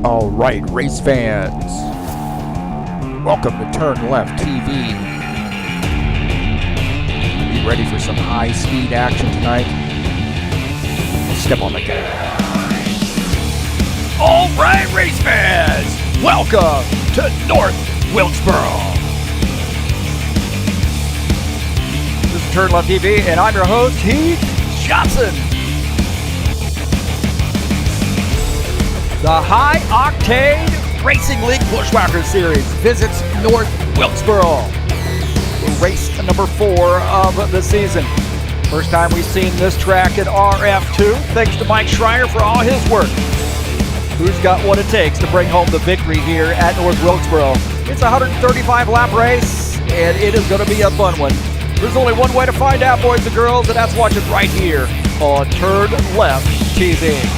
All right, race fans, welcome to TurnLeftTV. You ready for some high-speed action tonight? Step on the gas. All right, race fans, welcome to North Wilkesboro. This is TurnLeftTV, and I'm your host, Heath Johnson. The High Octane Racing League Buschwackers Series visits North Wilkesboro. Race number 4 of the season. First time we've seen this track at RF2. Thanks to Mike Schreiner for all his work. Who's got what it takes to bring home the victory here at North Wilkesboro? It's a 135 lap race, and it is going to be a fun one. There's only one way to find out, boys and girls, and that's watching right here on TurnLeftTV.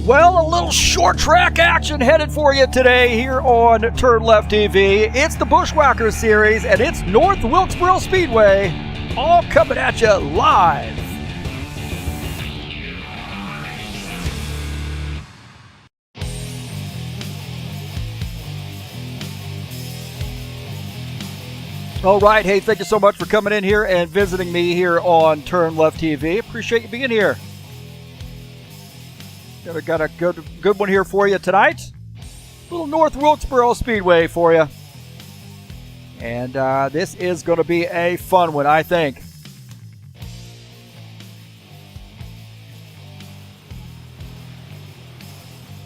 Well, a little short track action headed for you today here on TurnLeftTV. It's the Buschwackers Series, and it's North Wilkesboro Speedway, all coming at you live. All right, hey, thank you so much for coming in here and visiting me here on TurnLeftTV. Appreciate you being here. Got a good one here for you tonight. Little North Wilkesboro Speedway for you. And this is going to be a fun one, I think.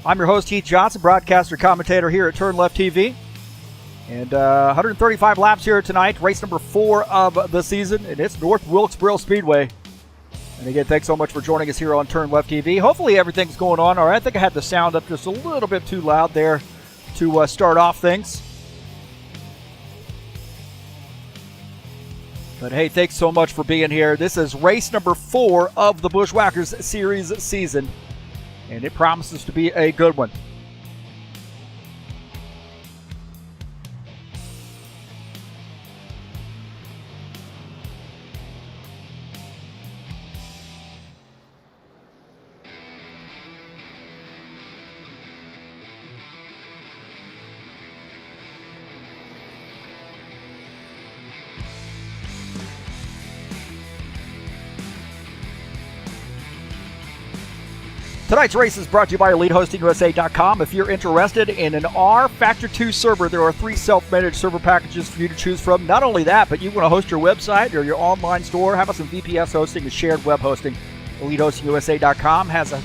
I'm your host, Heath Johnson, broadcaster, commentator here at TurnLeftTV. And 135 laps here tonight, race number 4 of the season, and it's North Wilkesboro Speedway. And again, thanks so much for joining us here on TurnLeftTV. Hopefully everything's going on all right. I think I had the sound up just a little bit too loud there to start off things. But hey, thanks so much for being here. This is race number 4 of the Buschwackers Series season, and it promises to be a good one. Tonight's race is brought to you by EliteHostingUSA.com. If you're interested in an rFactor 2 server, there are 3 self-managed server packages for you to choose from. Not only that, but you want to host your website or your online store, how about some VPS hosting and shared web hosting? EliteHostingUSA.com has a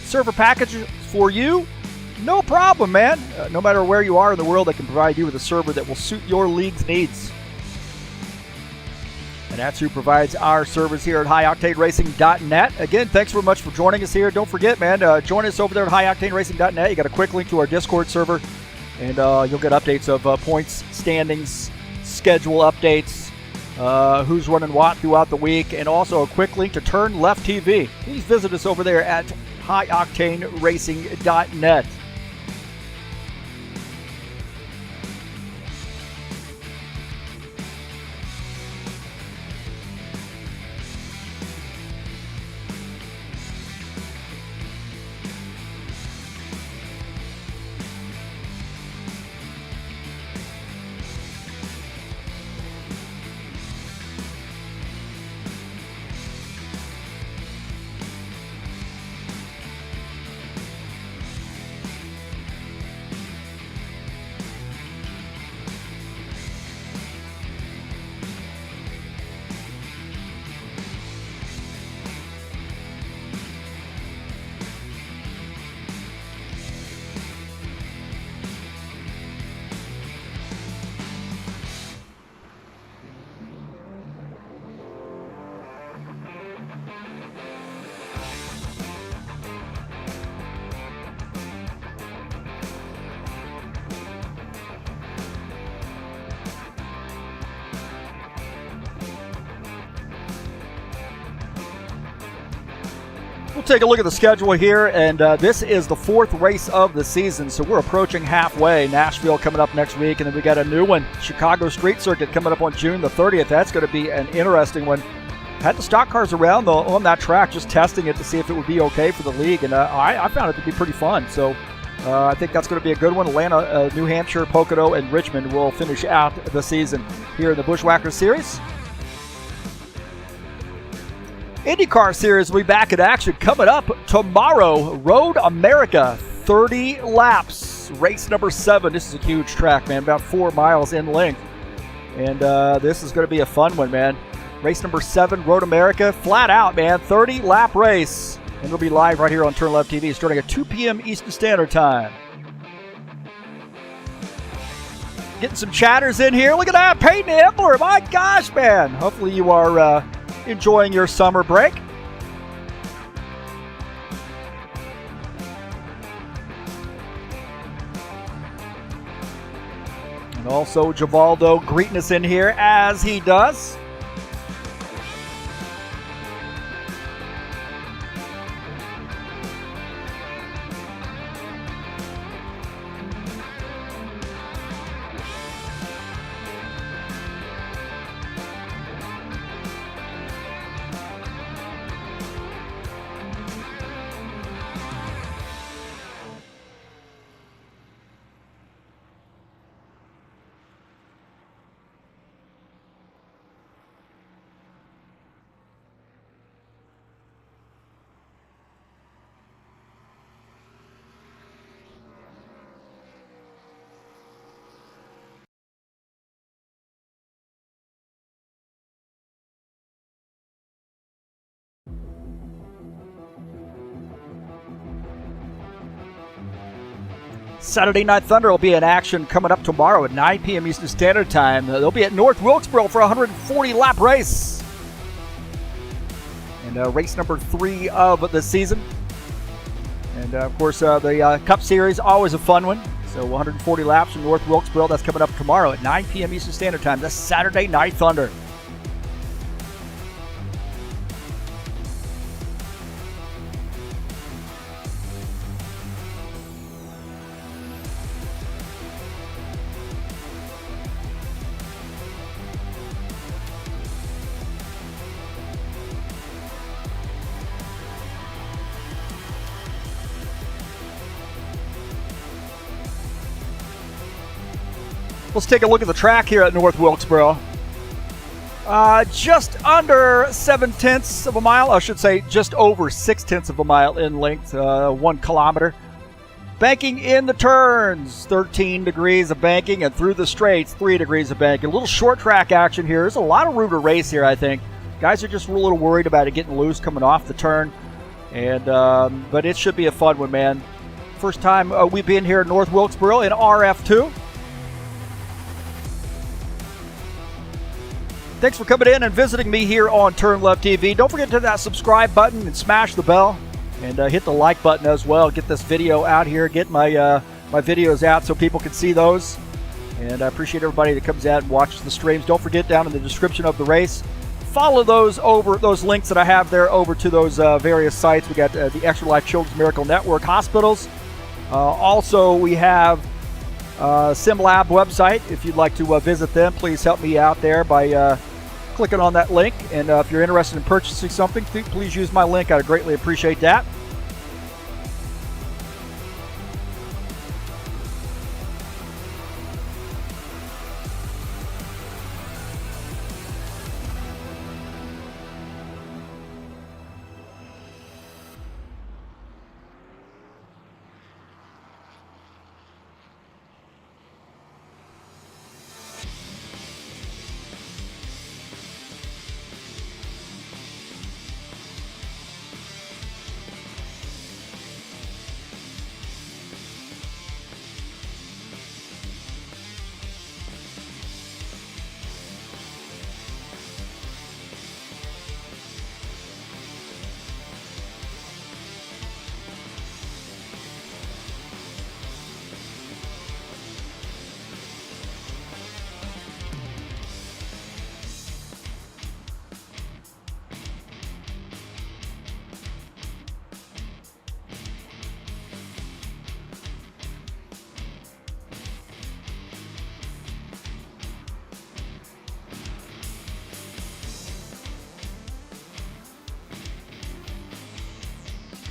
server package for you. No problem, man. No matter where you are in the world, they can provide you with a server that will suit your league's needs. And that's who provides our service here at HighOctaneRacing.net. Again, thanks very much for joining us here. Don't forget, man, join us over there at HighOctaneRacing.net. You got a quick link to our Discord server, and you'll get updates of points, standings, schedule updates, who's running what throughout the week, and also a quick link to TurnLeftTV. Please visit us over there at HighOctaneRacing.net. We'll take a look at the schedule here, and this is the 4th race of the season, so we're approaching halfway. Nashville coming up next week, and then we got a new one, Chicago Street Circuit, coming up on June the 30th. That's going to be an interesting one. Had the stock cars around on that track, just testing it to see if it would be okay for the league, and I found it to be pretty fun. So I think that's going to be a good one. Atlanta, New Hampshire, Pocono, and Richmond will finish out the season here in the Buschwackers Series. IndyCar Series will be back in action coming up tomorrow. Road America, 30 laps, race number 7. This is a huge track, man, about 4 miles in length. And this is going to be a fun one, man. Race number 7, Road America, flat out, man, 30-lap race. And it'll be live right here on TurnLeftTV starting at 2 p.m. Eastern Standard Time. Getting some chatters in here. Look at that, Peyton Embler. My gosh, man. Hopefully you are enjoying your summer break. And also Givaldo greeting us in here as he does. Saturday Night Thunder will be in action coming up tomorrow at 9 p.m. Eastern Standard Time. They'll be at North Wilkesboro for a 140-lap race. And race number 3 of the season. And, of course, the Cup Series, always a fun one. So 140 laps in North Wilkesboro. That's coming up tomorrow at 9 p.m. Eastern Standard Time. That's Saturday Night Thunder. Let's take a look at the track here at North Wilkesboro. Just under 7/10 of a mile, I should say just over 6/10 of a mile in length, 1 kilometer. Banking in the turns, 13 degrees of banking, and through the straights, 3 degrees of banking. A little short track action here. There's a lot of room to race here, I think. Guys are just a little worried about it getting loose coming off the turn. And but it should be a fun one, man. First time we've been here at North Wilkesboro in RF2. Thanks for coming in and visiting me here on TurnLeftTV. Don't forget to hit that subscribe button and smash the bell. And hit the like button as well. Get this video out here. Get my my videos out so people can see those. And I appreciate everybody that comes out and watches the streams. Don't forget, down in the description of the race, follow those links that I have there over to those various sites. We got the Extra Life Children's Miracle Network hospitals. Also, we have SimLab website. If you'd like to visit them, please help me out there by clicking on that link. And if you're interested in purchasing something, please use my link. I'd greatly appreciate that.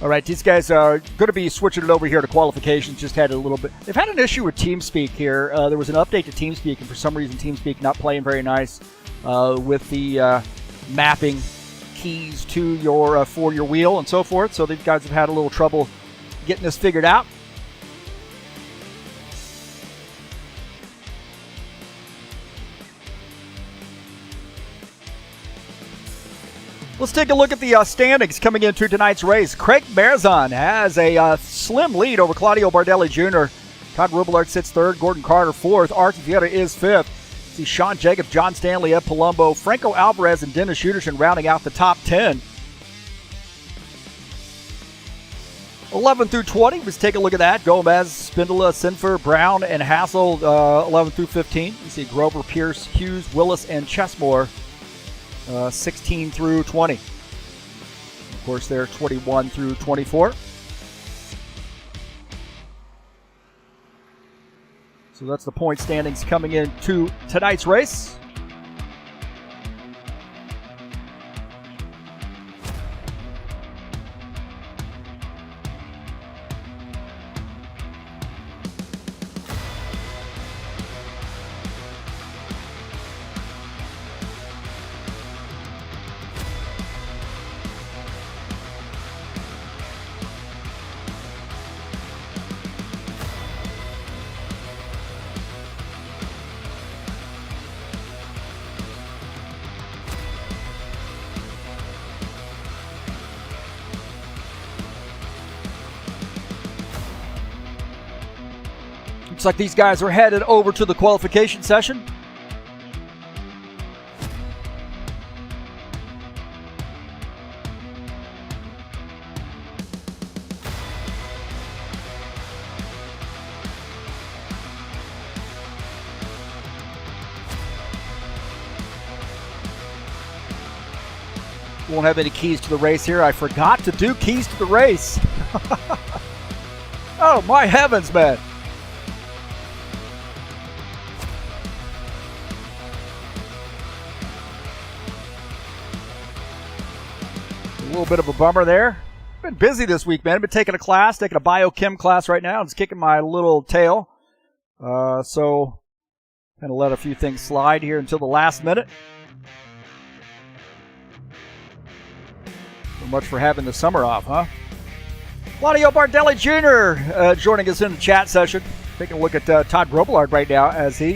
All right, these guys are going to be switching it over here to qualifications. Just had a little bit. They've had an issue with TeamSpeak here. There was an update to TeamSpeak, and for some reason, TeamSpeak not playing very nice with the mapping keys to your for your wheel and so forth. So these guys have had a little trouble getting this figured out. Let's take a look at the standings coming into tonight's race. Craig Marzon has a slim lead over Claudio Bardelli Jr. Todd Rubillard sits third. Gordon Carter fourth. Archie Vieira is fifth. See Sean Jacobs, John Stanley, Ed Palumbo, Franco Alvarez, and Dennis Schuderson rounding out the top 10. 11 through 20. Let's take a look at that. Gomez, Spindola, Sinfer, Brown, and Hassel, 11 through 15. You see Grover, Pierce, Hughes, Willis, and Chesmore, 16 through 20. Of course, they're 21 through 24. So that's the point standings coming into tonight's race. Looks like these guys are headed over to the qualification session. Won't have any keys to the race here. I forgot to do keys to the race. Oh, my heavens, man. A little bit of a bummer there. Been busy this week, man. I've been taking a class, taking a biochem class right now. It's kicking my little tail. So, kind of let a few things slide here until the last minute. So much for having the summer off, huh? Claudio Bardelli Jr. Joining us in the chat session. Taking a look at Todd Robillard right now as he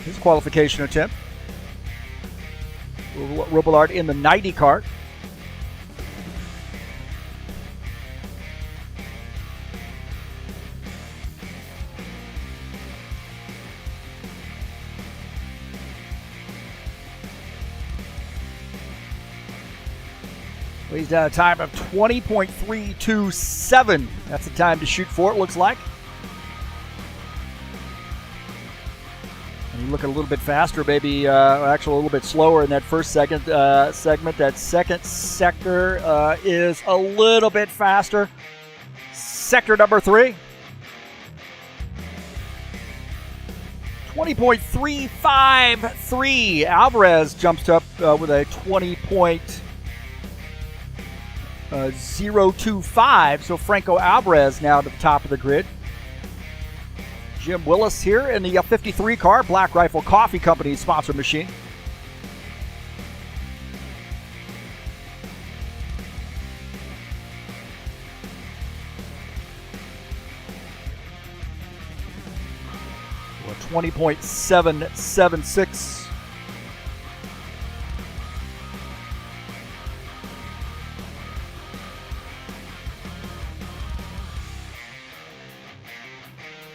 his qualification attempt. Robillard in the 90 car. He's done a time of 20.327. That's the time to shoot for, it looks like. And he's looking a little bit faster, maybe actually a little bit slower in that first segment. That second sector is a little bit faster. Sector number 3. 20.353. Alvarez jumps up with a 20.025. So Franco Alvarez now to the top of the grid. Jim Willis here in the 53 car, Black Rifle Coffee Company sponsor machine. Well, 20.776.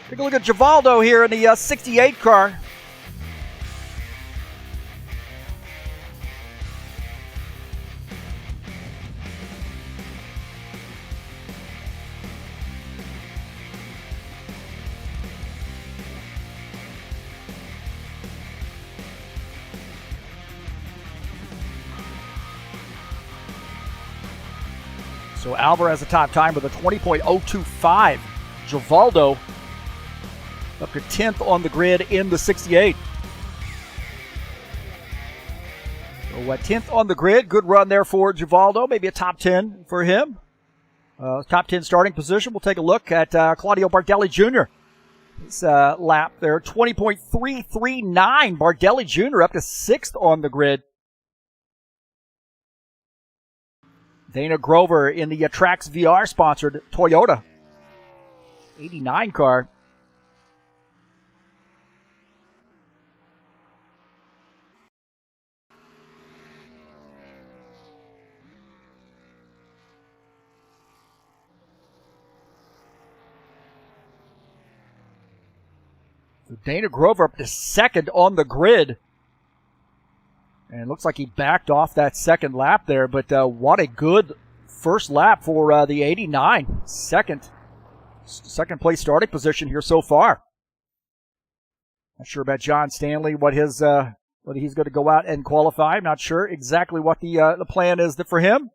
Take a look at Givaldo here in the 68 car. So Alvarez a top time with a 20.025. Givaldo up to 10th on the grid in the 68. So 10th on the grid. Good run there for Givaldo. Maybe a top 10 for him. Top 10 starting position. We'll take a look at Claudio Bardelli Jr. His lap there, 20.339. Bardelli Jr. up to 6th on the grid. Dana Grover in the Trax VR sponsored Toyota 89 car. So Dana Grover up to 2nd on the grid. And it looks like he backed off that second lap there, but what a good first lap for the 89. Second place starting position here so far. Not sure about John Stanley, what he's going to go out and qualify. I'm not sure exactly what the plan is for him.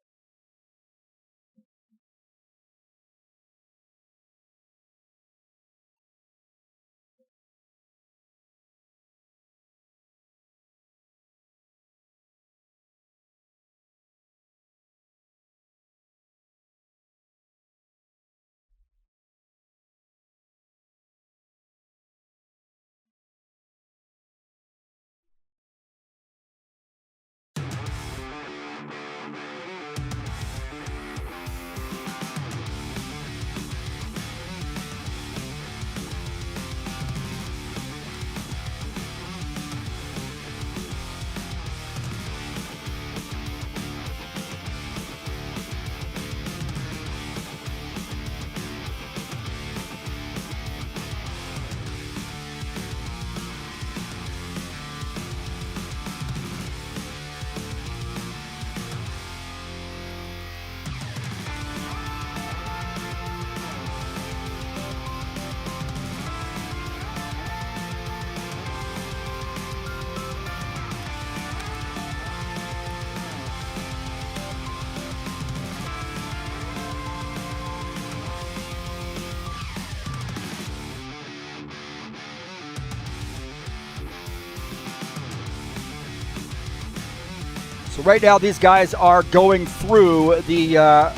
So right now these guys are going through the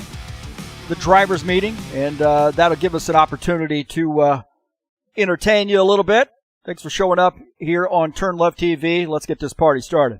drivers' meeting, and that'll give us an opportunity to entertain you a little bit. Thanks for showing up here on TurnLeftTV. Let's get this party started.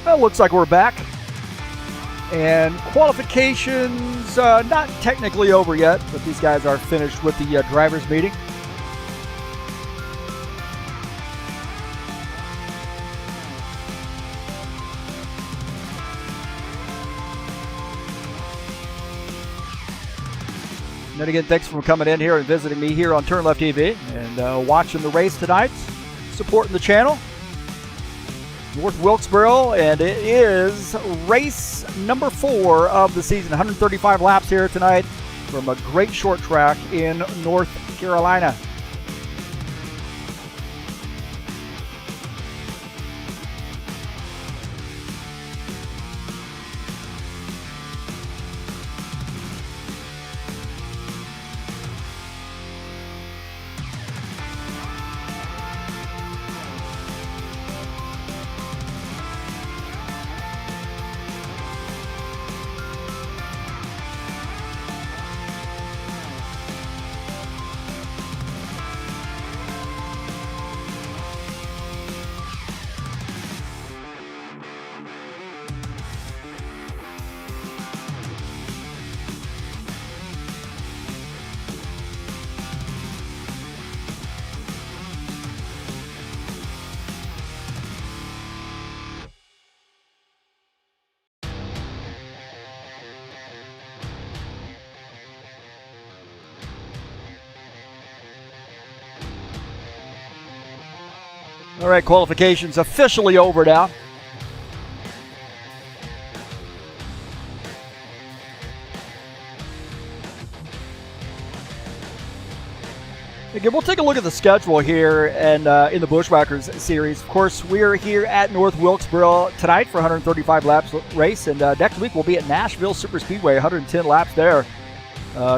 Well, looks like we're back. And qualifications not technically over yet, but these guys are finished with the drivers' meeting. And then again, thanks for coming in here and visiting me here on TurnLeftTV and watching the race tonight, supporting the channel. North Wilkesboro, and it is race number 4 of the season. 135 laps here tonight from a great short track in North Carolina. All right, qualification's officially over now. Again, we'll take a look at the schedule here and in the Buschwackers series. Of course, we are here at North Wilkesboro tonight for 135 laps race, and next week we'll be at Nashville Super Speedway, 110 laps there.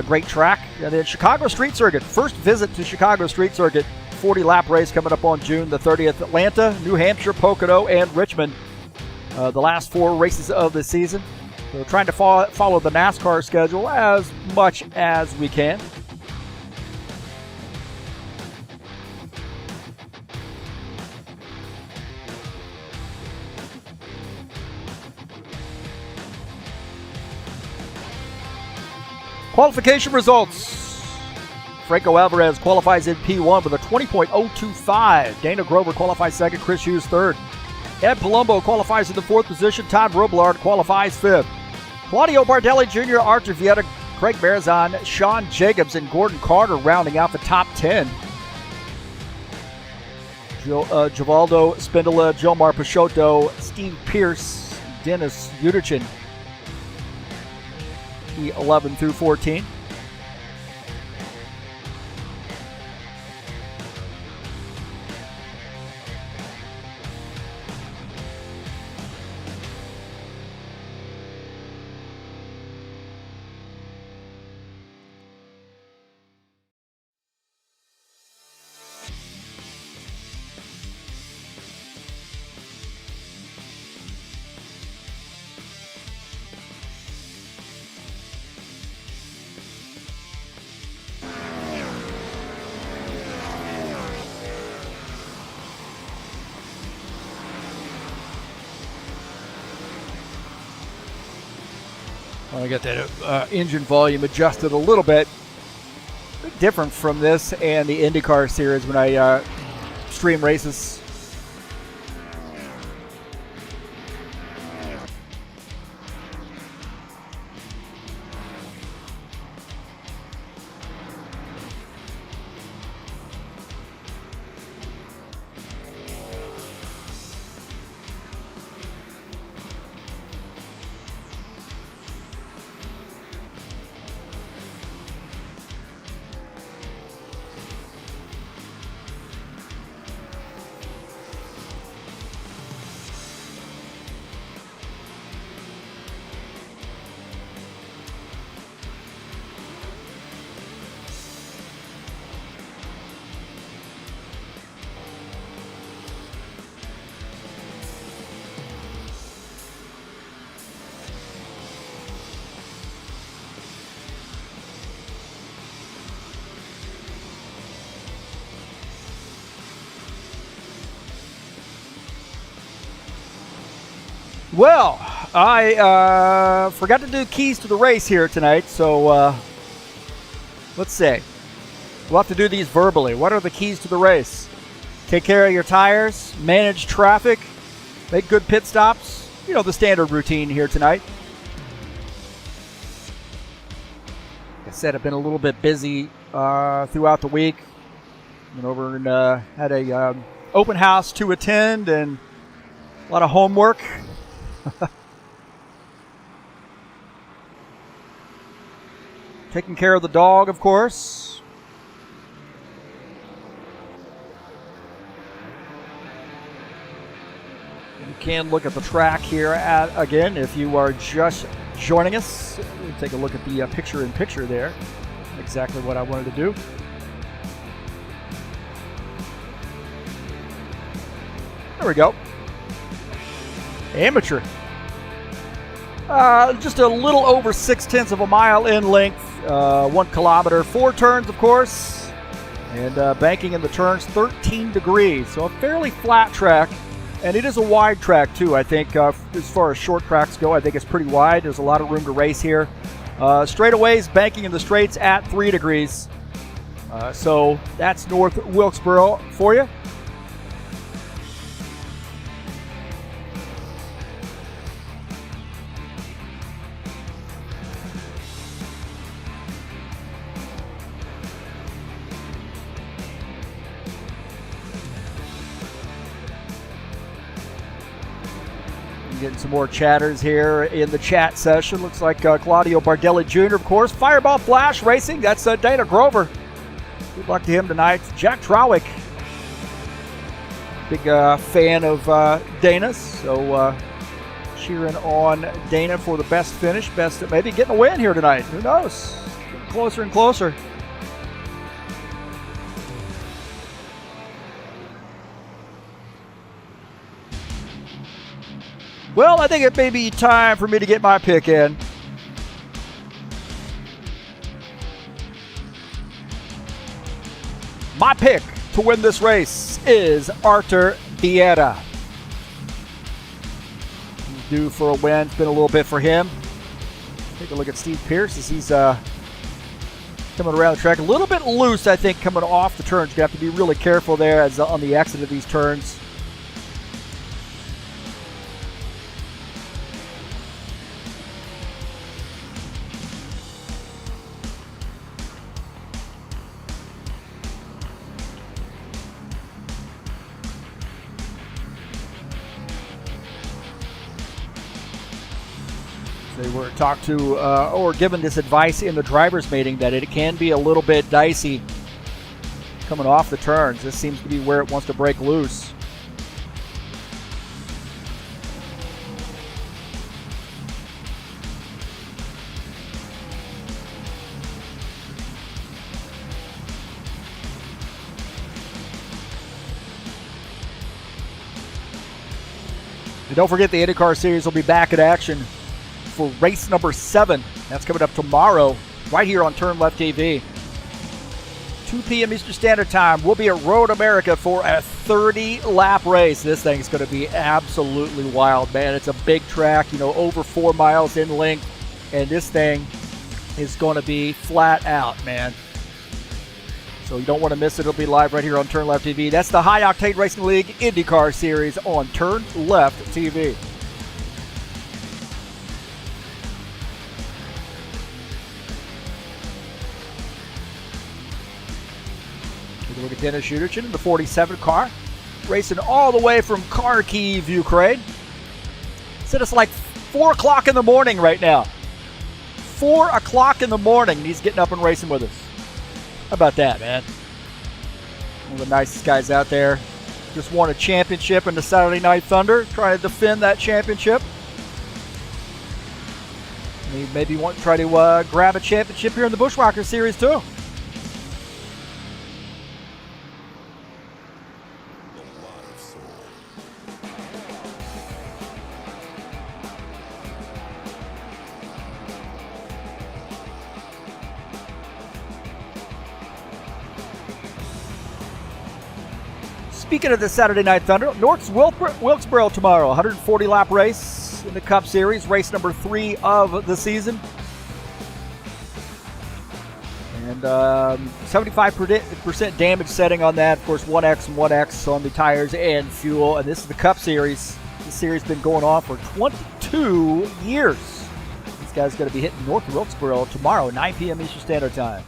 Great track. And then Chicago Street Circuit, first visit to Chicago Street Circuit. 40-lap race coming up on June the 30th. Atlanta, New Hampshire, Pocono, and Richmond. The last 4 races of the season. So we're trying to follow the NASCAR schedule as much as we can. Qualification results. Franco Alvarez qualifies in P1 with a 20.025. Dana Grover qualifies second. Chris Hughes third. Ed Palumbo qualifies in the 4th position. Todd Robillard qualifies 5th. Claudio Bardelli Jr., Arthur Vieta, Craig Marizon, Sean Jacobs, and Gordon Carter rounding out the top 10. Givaldo Spindola, Jomar Peixoto, Steve Pierce, Dennis Uderchin, the 11 through 14. I got that engine volume adjusted a little bit. Different from this and the IndyCar series when I stream races. Well, I forgot to do keys to the race here tonight, so let's see. We'll have to do these verbally. What are the keys to the race? Take care of your tires, manage traffic, make good pit stops. You know, the standard routine here tonight. Like I said, I've been a little bit busy throughout the week. Went over and had a open house to attend and a lot of homework. Taking care of the dog, of course. You can look at the track here again if you are just joining us. We'll take a look at the picture-in-picture there. Exactly what I wanted to do. There we go. Amateur. Just a little over 0.6 of a mile in length, 1 kilometer, 4 turns, of course, and banking in the turns 13 degrees. So a fairly flat track, and it is a wide track too. I think as far as short tracks go, I think it's pretty wide. There's a lot of room to race here. Straightaways, banking in the straights at 3 degrees. So that's North Wilkesboro for you. Getting some more chatters here in the chat session. Looks like Claudio Bardelli Jr., of course. Fireball Flash Racing. That's Dana Grover. Good luck to him tonight. Jack Trowick. Big fan of Dana's. So cheering on Dana for the best finish. Best, maybe getting a win here tonight. Who knows? Getting closer and closer. Well, I think it may be time for me to get my pick in. My pick to win this race is Artur Vieira. He's due for a win. It's been a little bit for him. Take a look at Steve Pierce as he's coming around the track. A little bit loose, I think, coming off the turns. You have to be really careful there as on the exit of these turns. They were talked to or given this advice in the driver's meeting that it can be a little bit dicey coming off the turns. This seems to be where it wants to break loose. And don't forget the IndyCar Series will be back in action for race number 7. That's coming up tomorrow right here on TurnLeftTV. 2 p.m. Eastern Standard Time. We'll be at Road America for a 30-lap race. This thing's going to be absolutely wild, man. It's a big track, you know, over 4 miles in length, and this thing is going to be flat out, man. So you don't want to miss it. It'll be live right here on TurnLeftTV. That's the High Octane Racing League IndyCar Series on TurnLeftTV. Look at Dennis Schuderchin in the 47 car, racing all the way from Kharkiv, Ukraine. Said it's like 4 o'clock in the morning right now. 4 o'clock in the morning, and he's getting up and racing with us. How about that, man? One of the nicest guys out there. Just won a championship in the Saturday Night Thunder, trying to defend that championship. Maybe want to try to grab a championship here in the Buschwackers Series too. Speaking of the Saturday Night Thunder, North Wilkesboro tomorrow, 140-lap race. in the Cup Series, race number 3 of the season. And 75% damage setting on that. Of course, 1X and 1X on the tires and fuel. And this is the Cup Series. This series has been going on for 22 years. These guys are going to be hitting North Wilkesboro tomorrow, 9 p.m. Eastern Standard Time.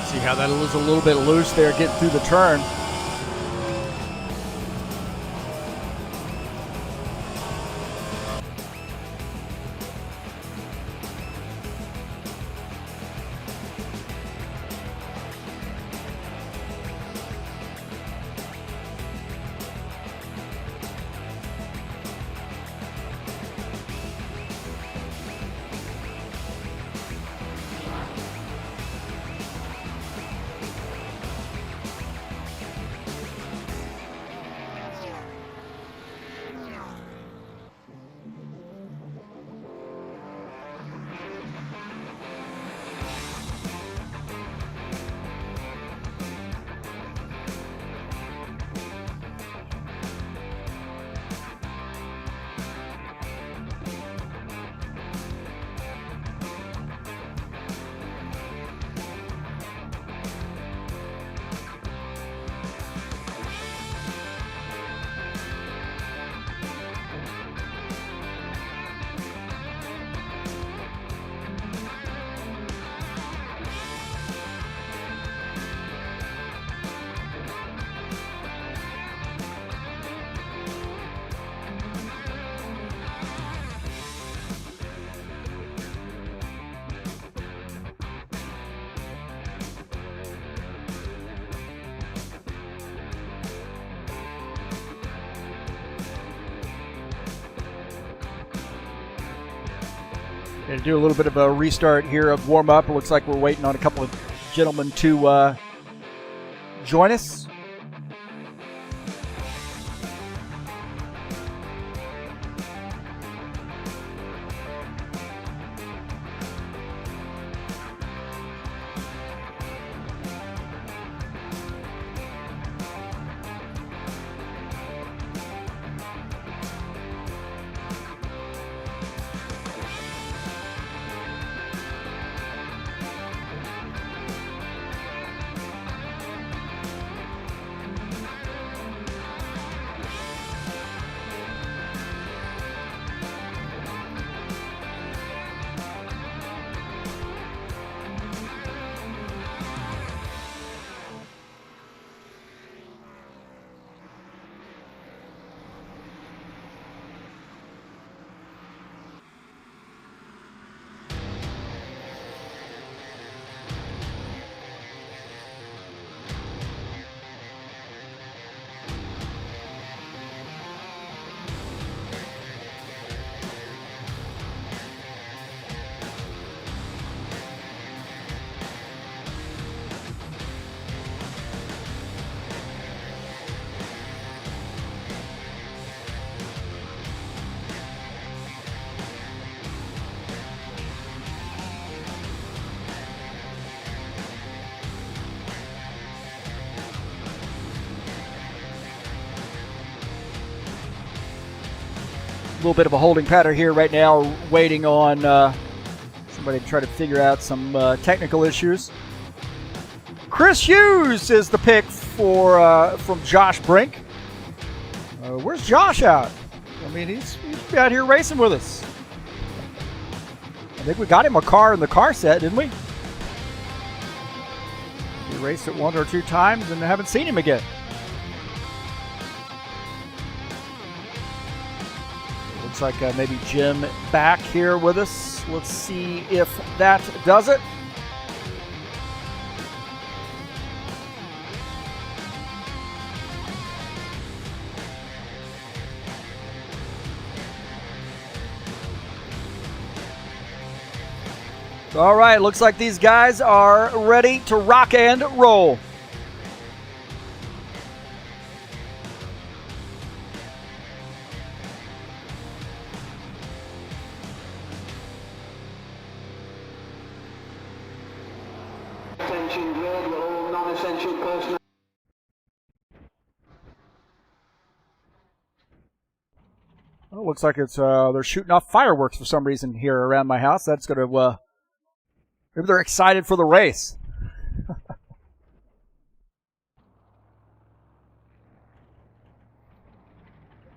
See how that was a little bit loose there getting through the turn. Going to do a little bit of a restart here of warm-up. It looks like we're waiting on a couple of gentlemen to join us. little bit of a holding pattern here right now, waiting on somebody to try to figure out some technical issues. Chris Hughes is the pick for from Josh Brink. Where's Josh out? I mean, he's out here racing with us. I think we got him a car in the car set, didn't we? We raced it 1 or 2 times and haven't seen him again. Looks like maybe Jim back here with us. Let's see if that does it. All right, looks like these guys are ready to rock and roll. Attention grid, all non-essential personnel. Well, looks like it's they're shooting off fireworks for some reason here around my house. That's going to maybe they're excited for the race.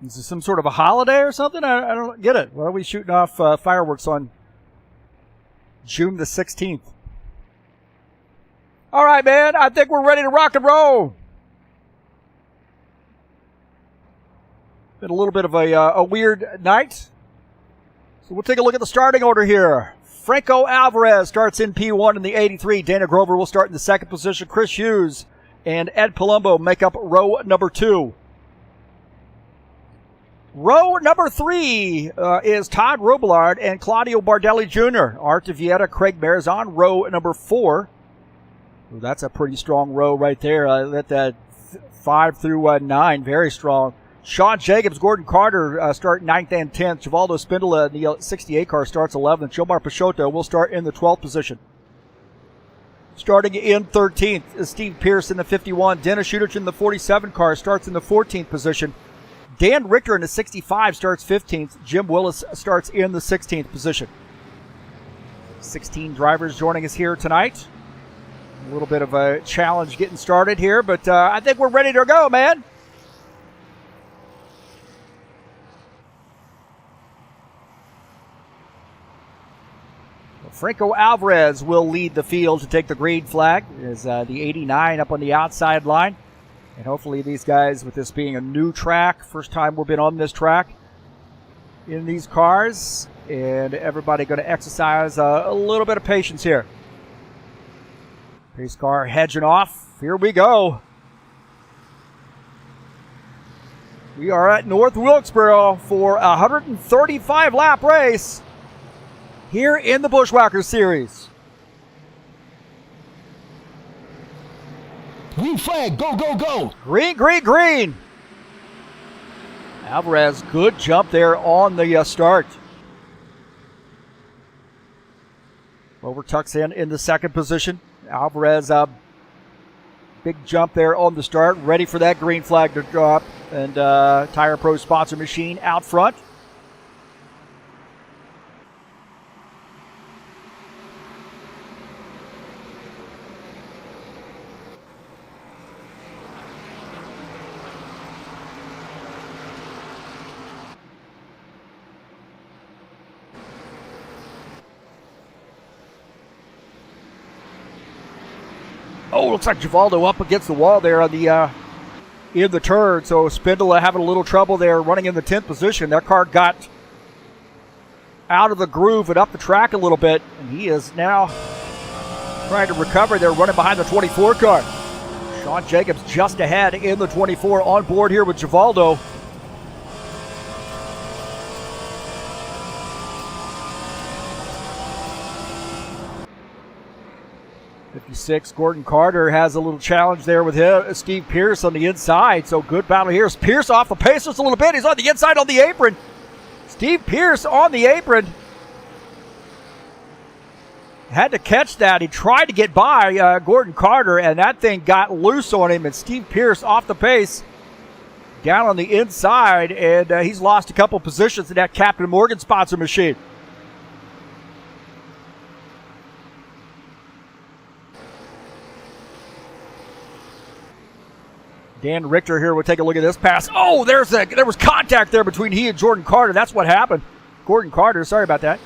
Is this some sort of a holiday or something? I don't get it. Why are we shooting off fireworks on June the 16th? All right, man. I think we're ready to rock and roll. Been a little bit of a weird night. So we'll take a look at the starting order here. Franco Alvarez starts in P1 in the 83. Dana Grover will start in the second position. Chris Hughes and Ed Palumbo make up row number 2. Row number 3 is Todd Robillard and Claudio Bardelli Jr. Art Vieta, Craig Marizon, row number 4. Well, that's a pretty strong row right there. That 5 through 9, very strong. Sean Jacobs, Gordon Carter start 9th and 10th. Givaldo Spindola in the 68 car starts 11th. Jomar Peixoto will start in the 12th position. Starting in 13th is Steve Pierce in the 51. Dennis Schuderich in the 47 car starts in the 14th position. Dan Richter in the 65 starts 15th. Jim Willis starts in the 16th position. 16 drivers joining us here tonight. A little bit of a challenge getting started here, but I think we're ready to go, man. Franco Alvarez will lead the field to take the green flag. Is the 89 up on the outside line. And hopefully these guys, with this being a new track, first time we've been on this track in these cars, and everybody going to exercise a little bit of patience here. Pace car hedging off. Here we go. We are at North Wilkesboro for a 135 lap race here in the Buschwackers series. Green flag, go, go, go. Green, green, green. Alvarez, good jump there on the start. Rover tucks in the second position. Alvarez, big jump there on the start, ready for that green flag to drop. And Tire Pro sponsor machine out front. Oh, looks like Givaldo up against the wall there on the in the turn. So Spindola having a little trouble there running in the 10th position. That car got out of the groove and up the track a little bit. And he is now trying to recover there, running behind the 24 car. Sean Jacobs just ahead in the 24 on board here with Givaldo. Gordon Carter has a little challenge there with him. Steve Pierce on the inside. So good battle here. Pierce off the pace just a little bit. He's on the inside on the apron. Steve Pierce on the apron. Had to catch that. He tried to get by Gordon Carter, and that thing got loose on him. And Steve Pierce off the pace. down on the inside, and he's lost a couple positions in that Captain Morgan sponsor machine. Dan Richter here will take a look at this pass. Oh, there was contact there between he and Jordan Carter. That's what happened. Gordon Carter, sorry about that.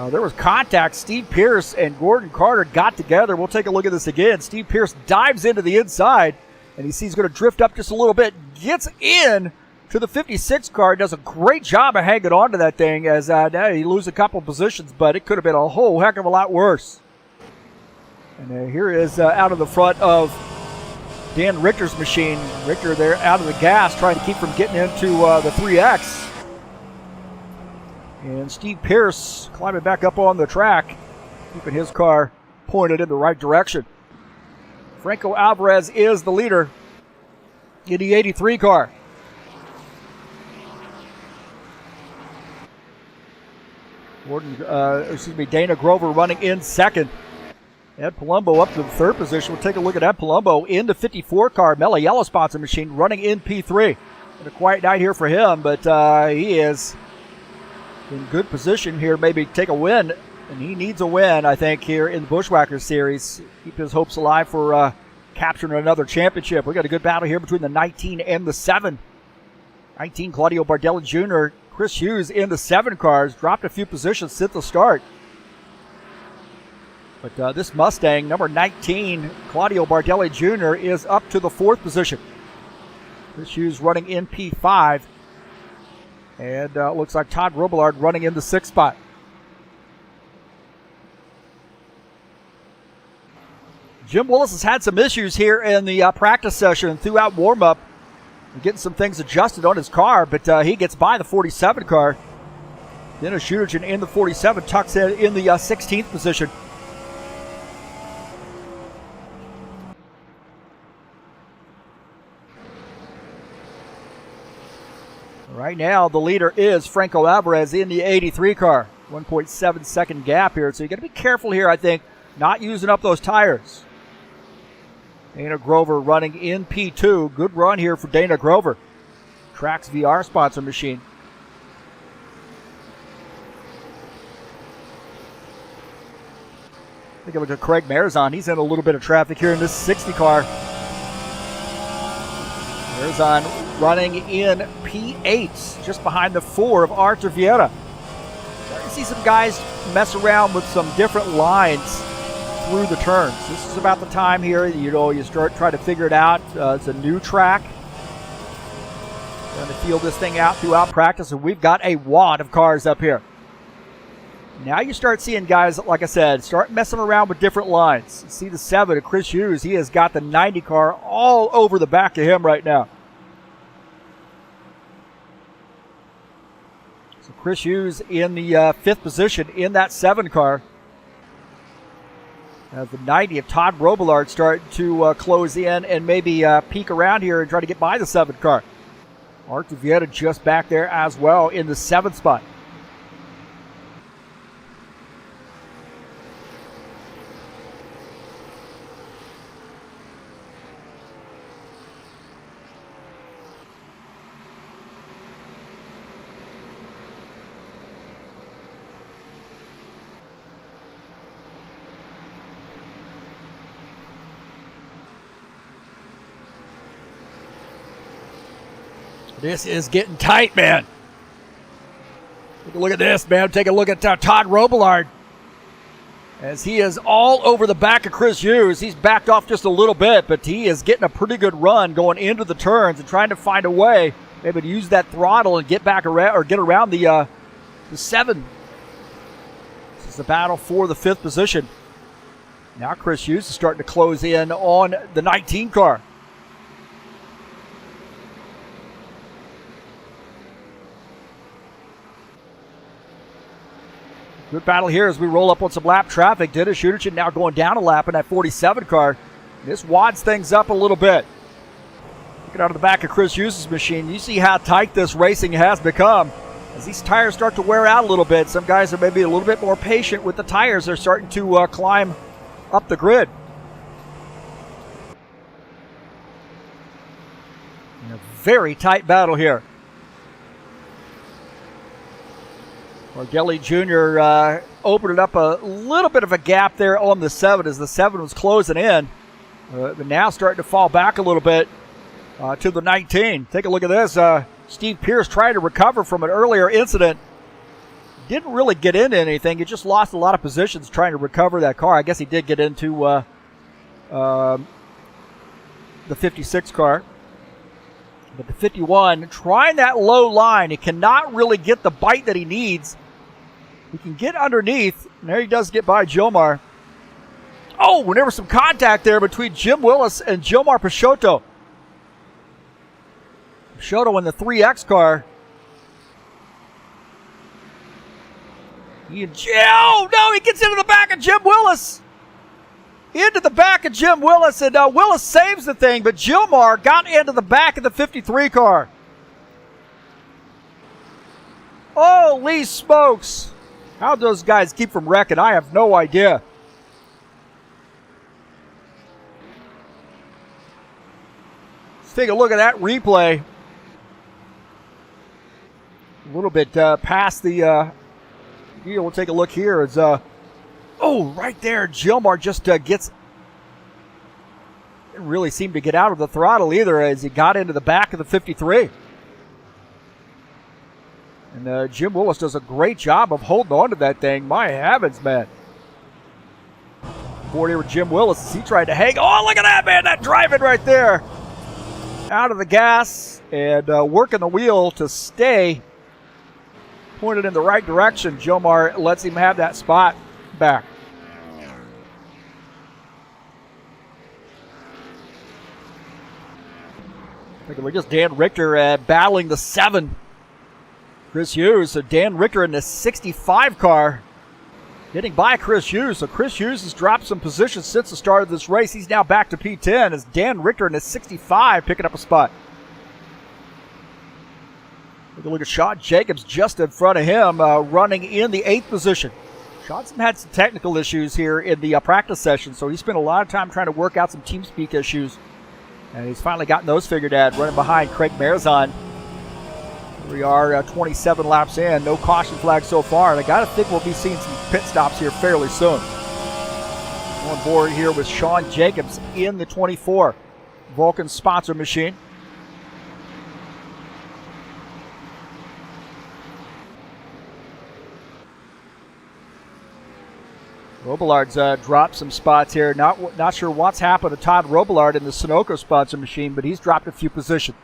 There was contact. Steve Pierce and Gordon Carter got together. We'll take a look at this again. Steve Pierce dives into the inside, and he sees he's going to drift up just a little bit. Gets in to the 56 car. Does a great job of hanging on to that thing as he loses a couple positions, but it could have been a whole heck of a lot worse. And here is out of the front of Dan Richter's machine. Richter there out of the gas, trying to keep from getting into the 3X. And Steve Pierce climbing back up on the track, keeping his car pointed in the right direction. Franco Alvarez is the leader in the 83 car. Dana Grover running in second. Ed Palumbo up to the third position. We'll take a look at Ed Palumbo in the 54 car, Mela Yellow sponsor machine, running in P3. And a quiet night here for him, but he is in good position here, maybe take a win. And he needs a win, I think, here in the Buschwackers series. Keep his hopes alive for capturing another championship. We got a good battle here between the 19 and the 7. 19, Claudio Bardelli Jr., Chris Hughes in the 7 cars, dropped a few positions since the start. But this Mustang, number 19, Claudio Bardelli Jr., is up to the 4th position. Chris Hughes running in P5. And looks like Todd Robillard running in the 6th spot. Jim Willis has had some issues here in the practice session throughout warm-up. Getting some things adjusted on his car, but he gets by the 47 car. Dennis Schudergen in the 47, tucks in the 16th position. Right now, the leader is Franco Alvarez in the 83 car. 1.7 second gap here, so you got to be careful here, I think, not using up those tires. Dana Grover running in P2. Good run here for Dana Grover. Trax VR sponsor machine. Take a look at Craig Marizon. He's in a little bit of traffic here in this 60 car. Marizon running in P8, just behind the 4 of Arthur Vieira. Starting to see some guys mess around with some different lines through the turns. This is about the time here, you start trying to figure it out. It's a new track. Trying to feel this thing out throughout practice, and we've got a wad of cars up here. Now you start seeing guys, like I said, start messing around with different lines. You see the 7 of Chris Hughes. He has got the 90 car all over the back of him right now. So Chris Hughes in the 5th position in that 7 car. As the 90 of Todd Robillard starting to close in and maybe peek around here and try to get by the 7 car. Arthur Vieira just back there as well in the 7th spot. This is getting tight, man. Take a look at this, man. Take a look at Todd Robillard. As he is all over the back of Chris Hughes. He's backed off just a little bit, but he is getting a pretty good run going into the turns and trying to find a way maybe to use that throttle and get back around or get around the 7. This is the battle for the 5th position. Now Chris Hughes is starting to close in on the 19 car. Good battle here as we roll up on some lap traffic. Dennis Schudergen now going down a lap in that 47 car. This wads things up a little bit. Looking out of the back of Chris Hughes' machine, you see how tight this racing has become. As these tires start to wear out a little bit, some guys are maybe a little bit more patient with the tires. They're starting to climb up the grid. And a very tight battle here. Bardelli Jr. Opened up a little bit of a gap there on the 7 as the 7 was closing in. But now starting to fall back a little bit to the 19. Take a look at this. Steve Pierce trying to recover from an earlier incident. Didn't really get into anything. He just lost a lot of positions trying to recover that car. I guess he did get into the 56 car. But the 51, trying that low line. He cannot really get the bite that he needs. He can get underneath, and there he does get by Jomar. Oh, there was some contact there between Jim Willis and Jomar Peixoto. Peixoto in the 3X car. Oh, no, he gets into the back of Jim Willis. Into the back of Jim Willis, and Willis saves the thing, but Jomar got into the back of the 53 car. Holy smokes. How those guys keep from wrecking, I have no idea. Let's take a look at that replay. A little bit past the deal. We'll take a look here. It's right there. Jomar just gets. Didn't really seem to get out of the throttle either as he got into the back of the 53. And Jim Willis does a great job of holding on to that thing. My heavens, man. Forward here with Jim Willis. He tried to hang. Oh, look at that, man. That driving right there. Out of the gas and working the wheel to stay pointed in the right direction. Jomar lets him have that spot back. Take a look at Dan Richter battling the 7. Chris Hughes. So Dan Richter in the 65 car getting by Chris Hughes. So Chris Hughes has dropped some positions since the start of this race. He's now back to P10 as Dan Richter in the 65 picking up a spot. Take a look at Sean Jacobs just in front of him running in the 8th position. Sean's had some technical issues here in the practice session, so he spent a lot of time trying to work out some team speak issues. And he's finally gotten those figured out, running behind Craig Marzon. We are 27 laps in. No caution flag so far. And I got to think we'll be seeing some pit stops here fairly soon. On board here with Sean Jacobs in the 24. Vulcan sponsor machine. Robillard's dropped some spots here. Not sure what's happened to Todd Robillard in the Sunoco sponsor machine, but he's dropped a few positions.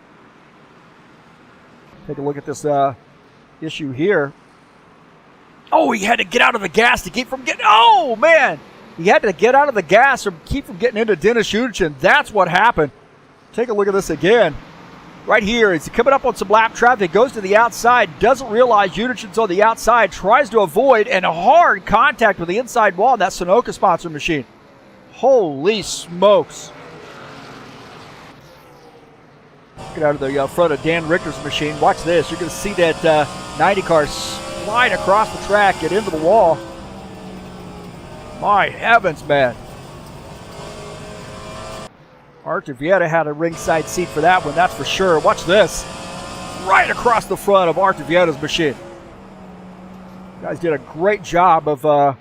Take a look at this issue here. Oh, he had to get out of the gas to keep from getting. Oh, man. He had to get out of the gas to keep from getting into Dennis Udichin. That's what happened. Take a look at this again. Right here, he's coming up on some lap traffic, goes to the outside, doesn't realize Udichin's on the outside, tries to avoid, and hard contact with the inside wall in that Sunoco sponsor machine. Holy smokes. Get out of the front of Dan Richter's machine. Watch this. You're going to see that 90 car slide across the track, get into the wall. My heavens, man. Artur Vieta had a ringside seat for that one, that's for sure. Watch this. Right across the front of Artur Vieta's machine. You guys did a great job of I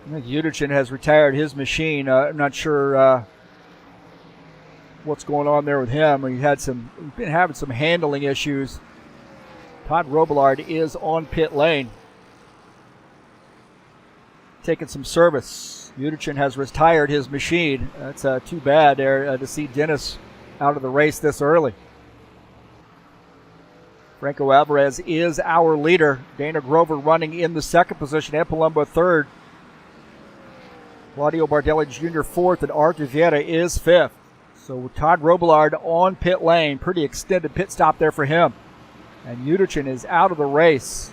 think Udichin has retired his machine. I'm not sure what's going on there with him. He's been having some handling issues. Todd Robillard is on pit lane, taking some service. Udichin has retired his machine. That's too bad there to see Dennis out of the race this early. Franco Alvarez is our leader. Dana Grover running in the 2nd position. Ed Palumbo 3rd. Claudio Bardelli Jr. 4th, and Artur Vieta is 5th. So Todd Robillard on pit lane. Pretty extended pit stop there for him. And Udichin is out of the race.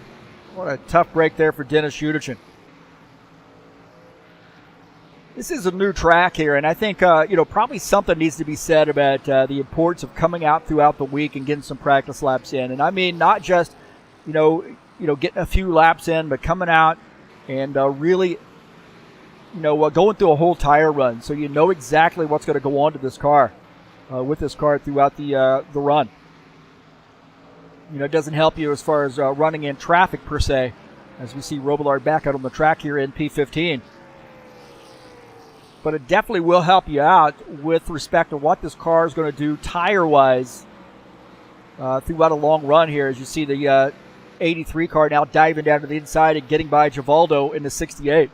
What a tough break there for Dennis Udichin. This is a new track here, and I think probably something needs to be said about the importance of coming out throughout the week and getting some practice laps in. And I mean, not just getting a few laps in, but coming out and really going through a whole tire run, so you know exactly what's going to go on to this car, with this car throughout the run. It doesn't help you as far as running in traffic per se, as we see Robillard back out on the track here in P15. But it definitely will help you out with respect to what this car is going to do tire-wise throughout a long run here, as you see the 83 car now diving down to the inside and getting by Givaldo in the 68.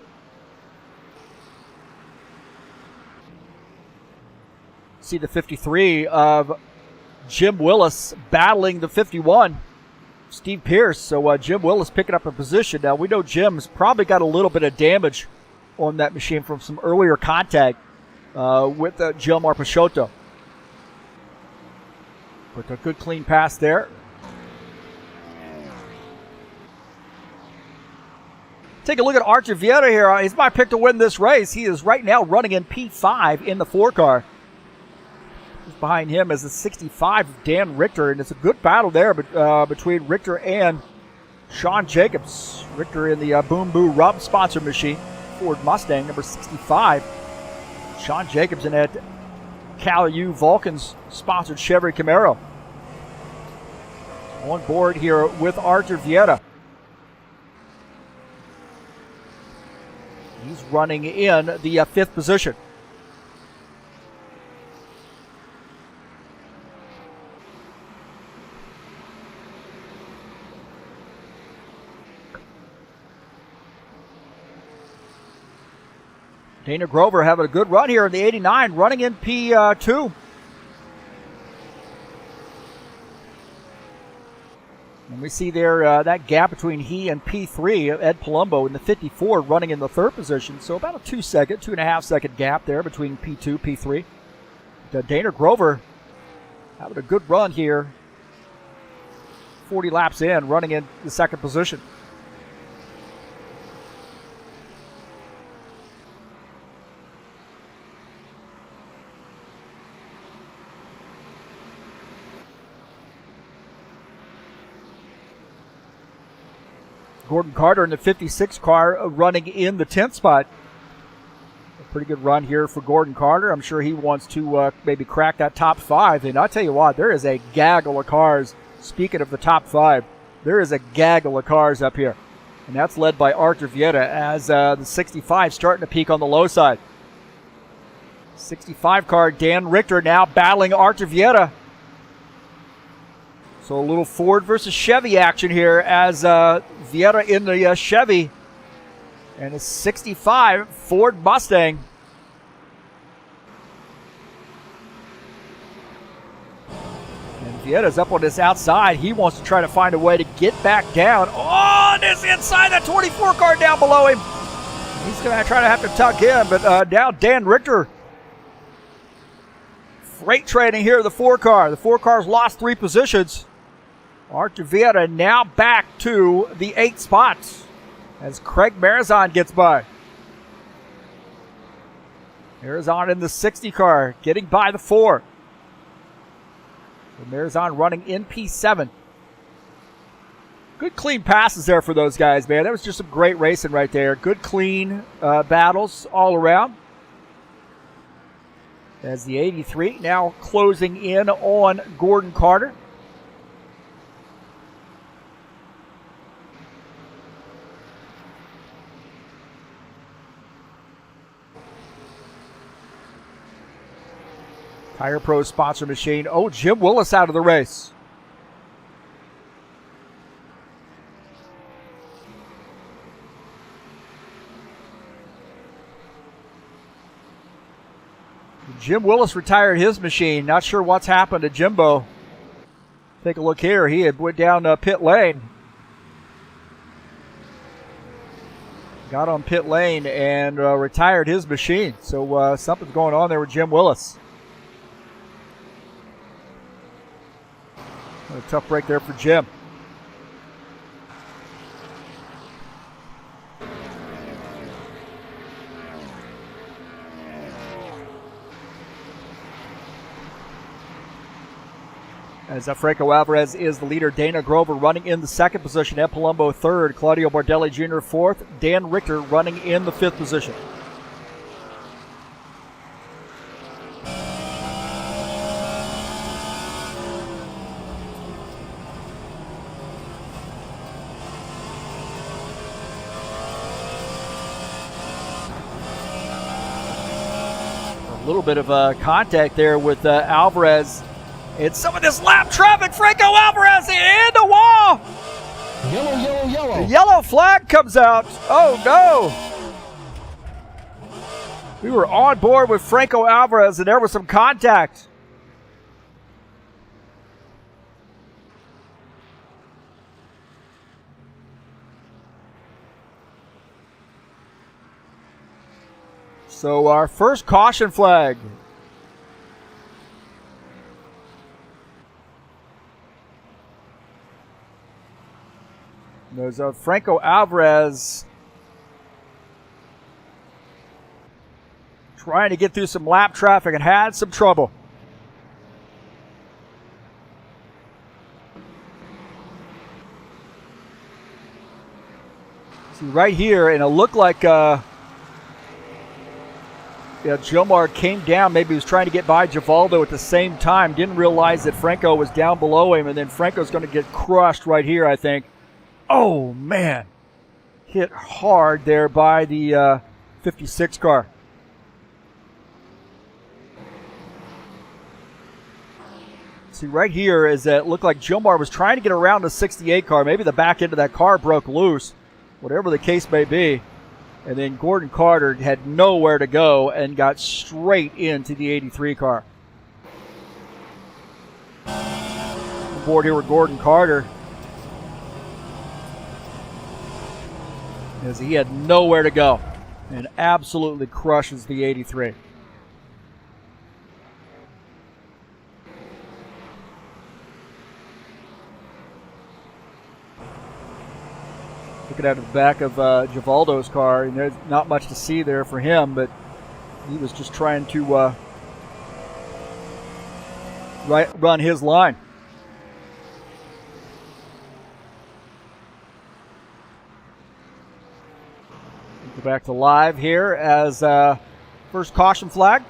See the 53 of Jim Willis battling the 51, Steve Pierce. So Jim Willis picking up a position. Now we know Jim's probably got a little bit of damage on that machine from some earlier contact with Gilmar Peixoto. But a good clean pass there. Take a look at Archer Vieira here. He's my pick to win this race. He is right now running in P5 in the 4 car. Just behind him is the 65 of Dan Richter, and it's a good battle there between Richter and Sean Jacobs. Richter in the Boom Boo Rub sponsor machine, Ford Mustang, number 65. Sean Jacobs in that Cal U Vulcans sponsored Chevy Camaro. On board here with Archer Vieira. He's running in the 5th position. Dana Grover having a good run here in the 89, running in P2. And we see there that gap between he and P3, Ed Palumbo in the 54, running in the 3rd position. So about a 2.5 second gap there between P2, P3. Dana Grover having a good run here. 40 laps in, running in the 2nd position. Gordon Carter in the 56 car running in the 10th spot. A pretty good run here for Gordon Carter. I'm sure he wants to maybe crack that top 5. And I'll tell you what, there is a gaggle of cars. Speaking of the top 5, there is a gaggle of cars up here. And that's led by Archer Vieira as the 65 starting to peak on the low side. 65 car, Dan Richter now battling Archer Vieira. So a little Ford versus Chevy action here as Vieira in the Chevy and a 65 Ford Mustang. And Vieira's up on this outside. He wants to try to find a way to get back down. Oh, this inside that 24 car down below him. He's going to try to have to tuck in, but now Dan Richter freight trading here, the 4 car. The 4 car's lost 3 positions. Archer Vieira now back to the 8 spots as Craig Marizon gets by. Marizon in the 60 car getting by the 4. So Marizon running in P7. Good clean passes there for those guys, man. That was just some great racing right there. Good clean battles all around. As the 83 now closing in on Gordon Carter. Tire Pro sponsor machine. Oh, Jim Willis out of the race. Jim Willis retired his machine. Not sure what's happened to Jimbo. Take a look here. He had went down pit lane. Got on pit lane and retired his machine. So something's going on there with Jim Willis. A tough break there for Jim. As Franco Alvarez is the leader, Dana Grover running in the 2nd position, Ed Palumbo 3rd, Claudio Bardelli Jr. 4th, Dan Richter running in the 5th position. A little bit of contact there with Alvarez. It's some of this lap traffic. Franco Alvarez in the wall. Yellow, yellow, yellow. The yellow flag comes out. Oh, no. We were on board with Franco Alvarez, and there was some contact. So our first caution flag. There's Franco Alvarez trying to get through some lap traffic and had some trouble. See right here, and it looked like Jomar came down. Maybe he was trying to get by Givaldo at the same time. Didn't realize that Franco was down below him, and then Franco's going to get crushed right here, I think. Oh, man. Hit hard there by the 56 car. See, right here is that it looked like Jomar was trying to get around the 68 car. Maybe the back end of that car broke loose, whatever the case may be. And then Gordon Carter had nowhere to go and got straight into the 83 car. On board here with Gordon Carter, as he had nowhere to go and absolutely crushes the 83. Looking at the back of Givaldo's car, and there's not much to see there for him, but he was just trying to run his line. Go back to live here as first caution flag.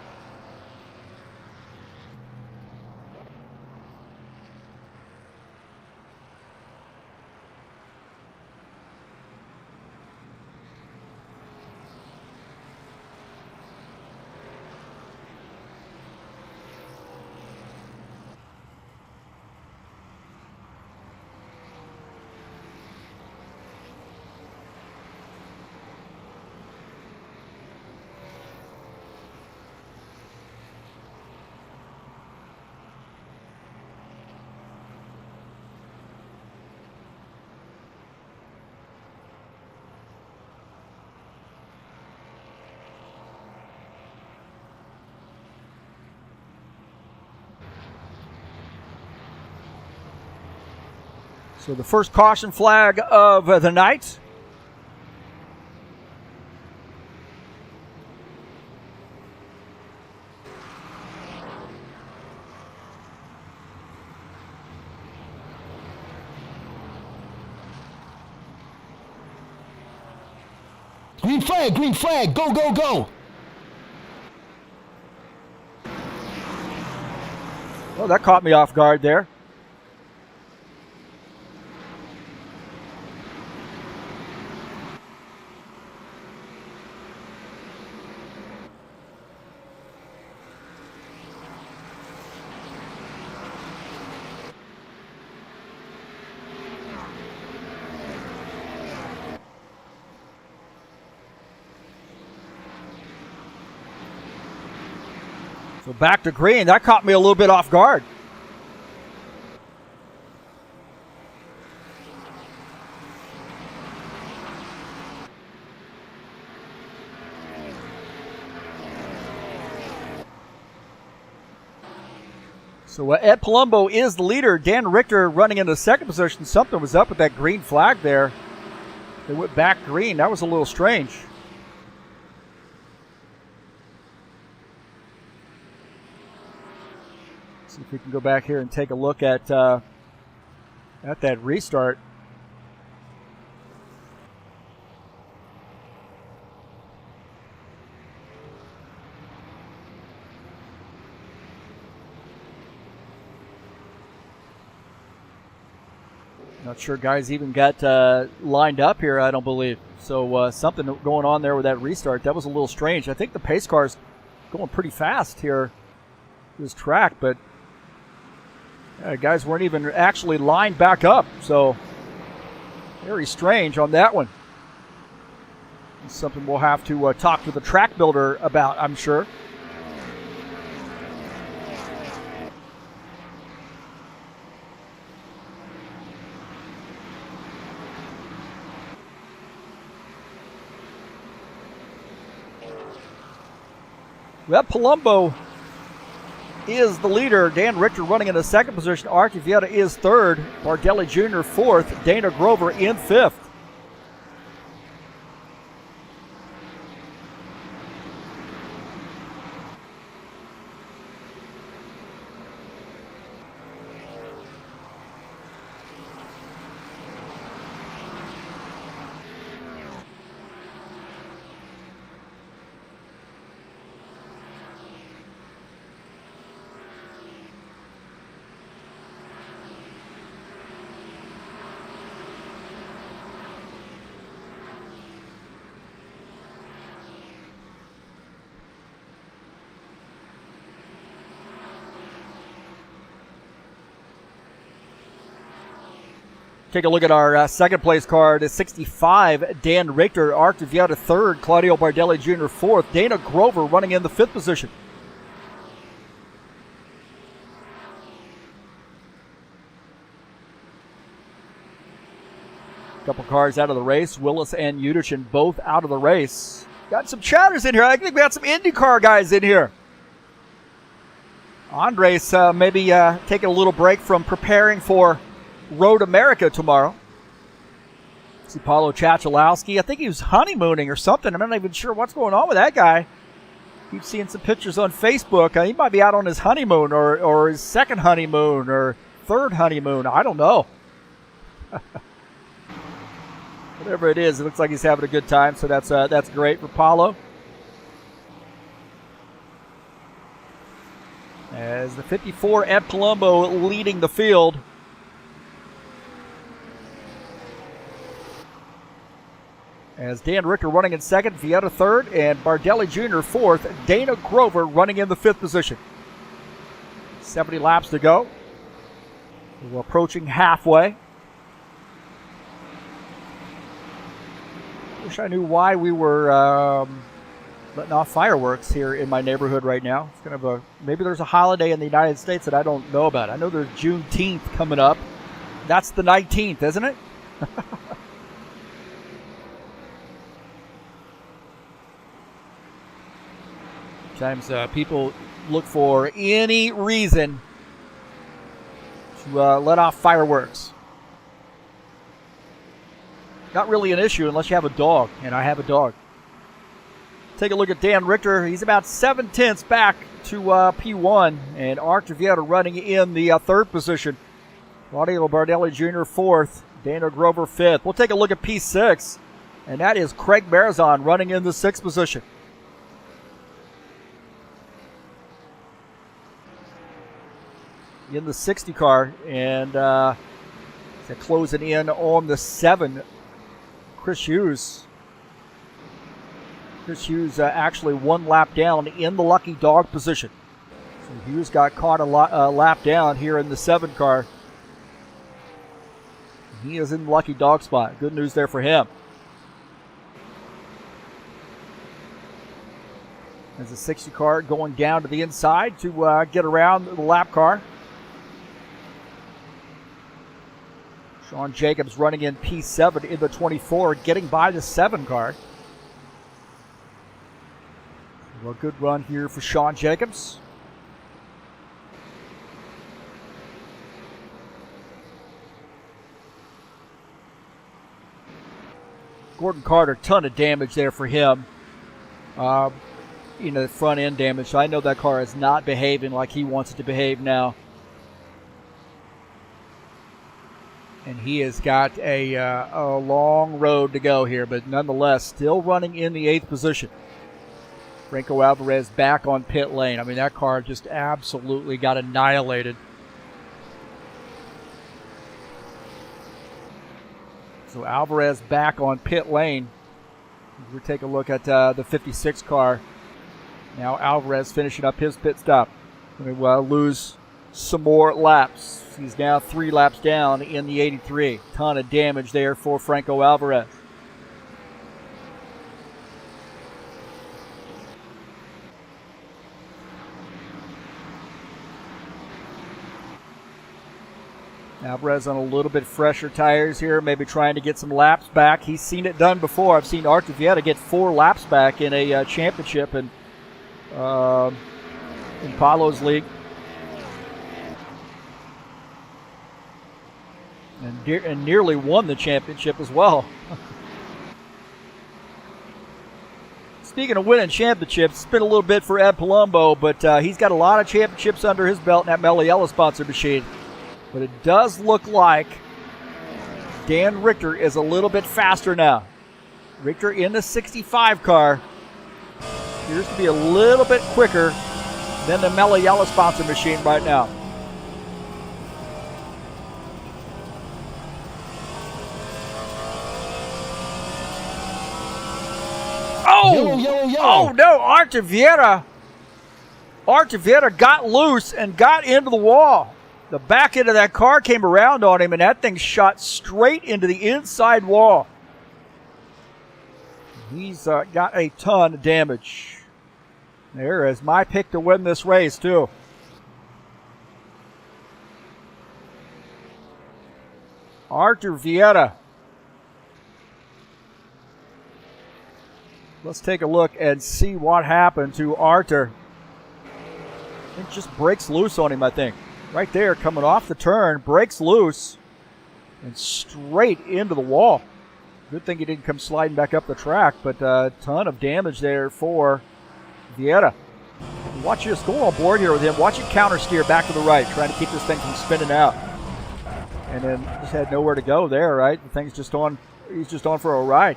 So the first caution flag of the night. Green flag, go, go, go. Well, that caught me off guard there. So back to green. That caught me a little bit off guard. So Ed Palumbo is the leader. Dan Richter running into second position. Something was up with that green flag there. They went back green. That was a little strange. See if we can go back here and take a look at that restart. Not sure guys even got lined up here, I don't believe. So something going on there with that restart. That was a little strange. I think the pace cars going pretty fast here, this track, but guys weren't even actually lined back up, so very strange on that one. It's something we'll have to talk to the track builder about, I'm sure. Well, Palumbo is the leader. Dan Richter running in the second position. Art Vieta is third. Bardelli Jr. fourth. Dana Grover in fifth. Take a look at our second place card. 65, Dan Richter. Art Vieta third. Claudio Bardelli Jr. fourth. Dana Grover running in the fifth position. Couple cars out of the race. Willis and Udichin both out of the race. Got some chatters in here. I think we got some IndyCar guys in here. Andres maybe taking a little break from preparing for Road America tomorrow. See Paulo Chachalowski. I think he was honeymooning or something. I'm not even sure what's going on with that guy. Keep seeing some pictures on Facebook. He might be out on his honeymoon or his second honeymoon or third honeymoon. I don't know. Whatever it is, it looks like he's having a good time, so that's great for Paulo. As the 54 Ed Palumbo leading the field. As Dan Richter running in second, Vieta third, and Bardelli Jr. fourth. Dana Grover running in the fifth position. 70 laps to go. We're approaching halfway. Wish I knew why we were letting off fireworks here in my neighborhood right now. It's kind of maybe there's a holiday in the United States that I don't know about. I know there's Juneteenth coming up. That's the 19th, isn't it? Sometimes people look for any reason to let off fireworks. Not really an issue unless you have a dog, and I have a dog. Take a look at Dan Richter. He's about 7/10 back to P1, and Art Vieta running in the third position. Claudio Bardelli Jr. fourth, Dana Grover fifth. We'll take a look at P6, and that is Craig Marazon running in the sixth position. In the 60 car, and closing in on the 7, Chris Hughes. Chris Hughes actually one lap down in the lucky dog position. So Hughes got caught a lap down here in the 7 car. He is in the lucky dog spot. Good news there for him. As the 60 car going down to the inside to get around the lap car. Sean Jacobs running in P7 in the 24, getting by the 7 car. Well, good run here for Sean Jacobs. Gordon Carter, ton of damage there for him. The front end damage. So I know that car is not behaving like he wants it to behave now. And he has got a long road to go here, but nonetheless, still running in the 8th position. Franco Alvarez back on pit lane. I mean, that car just absolutely got annihilated. So Alvarez back on pit lane. We'll take a look at the 56 car. Now Alvarez finishing up his pit stop. Going to lose some more laps. He's now 3 laps down in the 83. Ton of damage there for Franco Alvarez. Alvarez on a little bit fresher tires here, maybe trying to get some laps back. He's seen it done before. I've seen Artur Vieta get 4 laps back in a championship in Paulo's league. And nearly won the championship as well. Speaking of winning championships, it's been a little bit for Ed Palumbo, but he's got a lot of championships under his belt in that Meliella sponsored machine. But it does look like Dan Richter is a little bit faster now. Richter in the 65 car appears to be a little bit quicker than the Meliella sponsored machine right now. Yellow, yellow, yellow. Oh no, Artur Vieta got loose and got into the wall. The back end of that car came around on him, and that thing shot straight into the inside wall. He's got a ton of damage. There is my pick to win this race, too. Artur Vieta. Let's take a look and see what happened to Artur. It just breaks loose on him, I think. Right there, coming off the turn, breaks loose and straight into the wall. Good thing he didn't come sliding back up the track, but a ton of damage there for Vieta. Watch this, go on board here with him. Watch it counter steer back to the right, trying to keep this thing from spinning out. And then just had nowhere to go there, right? The thing's just on, he's just on for a ride.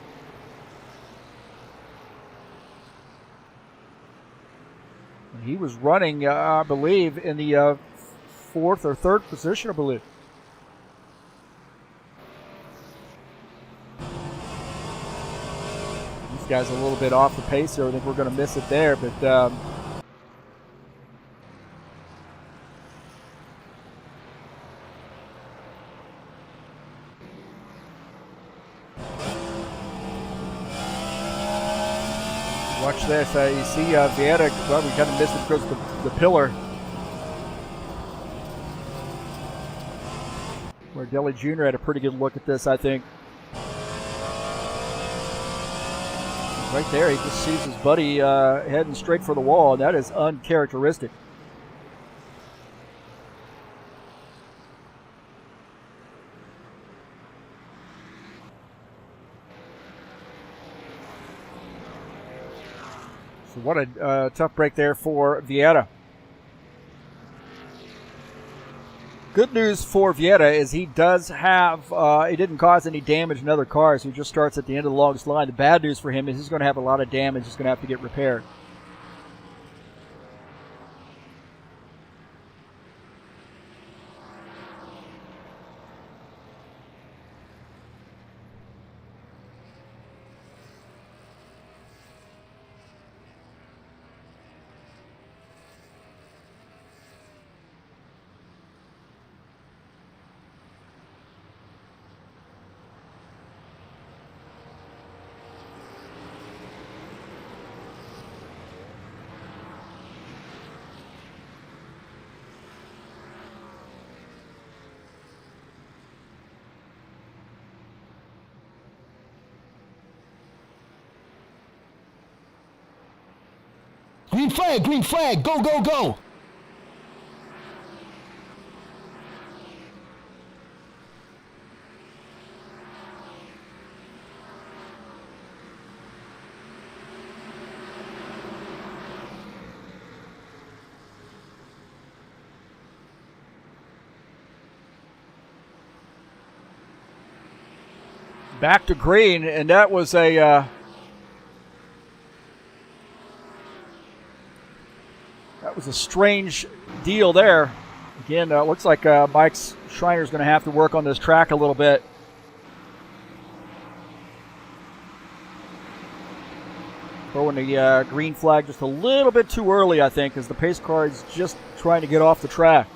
And he was running, I believe, in the 4th or 3rd position, I believe. This guy's a little bit off the pace here. I think we're going to miss it there, but watch this. You see Vieta, well, we kind of missed it because of the pillar. Where Deli Jr. had a pretty good look at this, I think. Right there, he just sees his buddy heading straight for the wall, and that is uncharacteristic. So what a tough break there for Vieta. Good news for Vieta is he does have, he didn't cause any damage in other cars. He just starts at the end of the longest line. The bad news for him is he's going to have a lot of damage. He's going to have to get repaired. Green flag, go, go, go. Back to green, and that was a strange deal there. Again, it looks like Mike Schreiner's going to have to work on this track a little bit. Throwing the green flag just a little bit too early, I think, as the pace car is just trying to get off the track.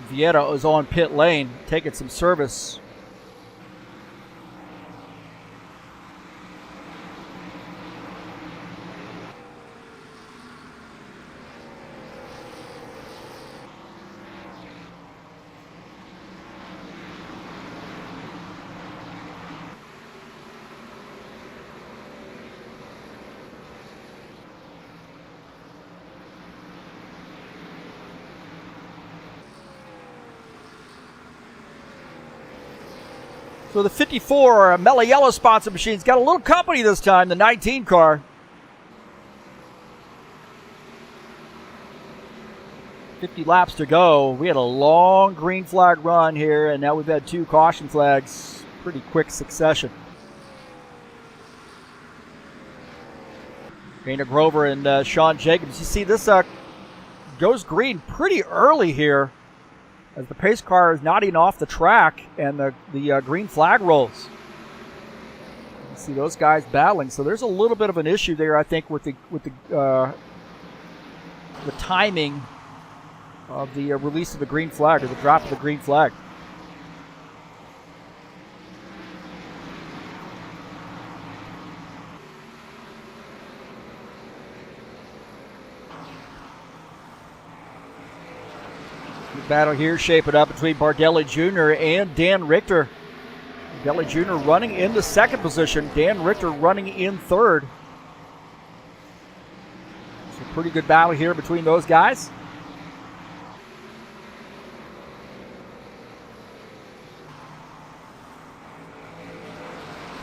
Vieta is on pit lane, taking some service. So the 54 Mellow Yellow sponsor machine's got a little company this time, the 19 car. 50 laps to go. We had a long green flag run here, and now we've had 2 caution flags. Pretty quick succession. Dana Grover and Sean Jacobs. You see this goes green pretty early here, as the pace car is not even off the track and the green flag rolls. You see those guys battling. So there's a little bit of an issue there, I think, with the timing of the release of the green flag, or the drop of the green flag. Battle here shaping up between Bardelli Jr. and Dan Richter. Bardelli Jr. running in the second position, Dan Richter running in third. It's a pretty good battle here between those guys.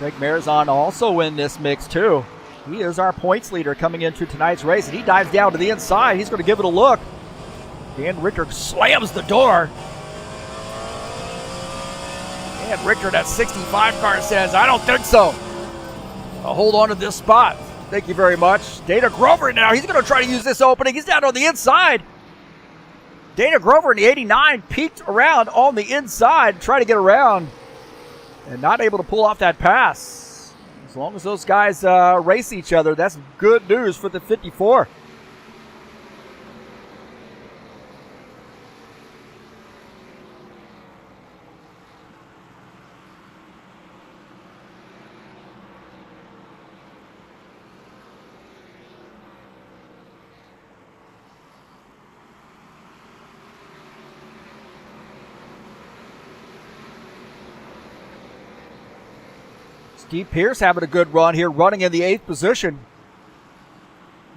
Greg Marizon also in this mix too. He is our points leader coming into tonight's race, and he dives down to the inside. He's going to give it a look. Dan Richter slams the door. Dan Richter, that 65 car, says, I don't think so. I'll hold on to this spot. Thank you very much. Dana Grover now, he's going to try to use this opening. He's down on the inside. Dana Grover in the 89 peeked around on the inside, trying to get around, and not able to pull off that pass. As long as those guys race each other, that's good news for the 54. Steve Pierce having a good run here, running in the 8th position.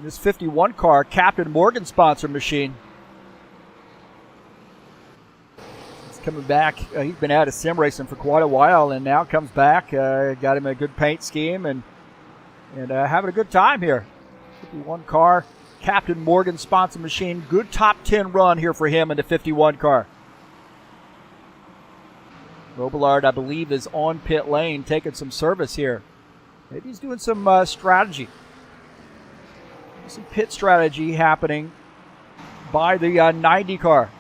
This 51 car, Captain Morgan sponsor machine. He's coming back. He's been out of sim racing for quite a while, and now comes back. Got him a good paint scheme and having a good time here. 51 car, Captain Morgan sponsor machine. Good top 10 run here for him in the 51 car. Robillard, I believe, is on pit lane, taking some service here. Maybe he's doing some strategy. Some pit strategy happening by the 90 car.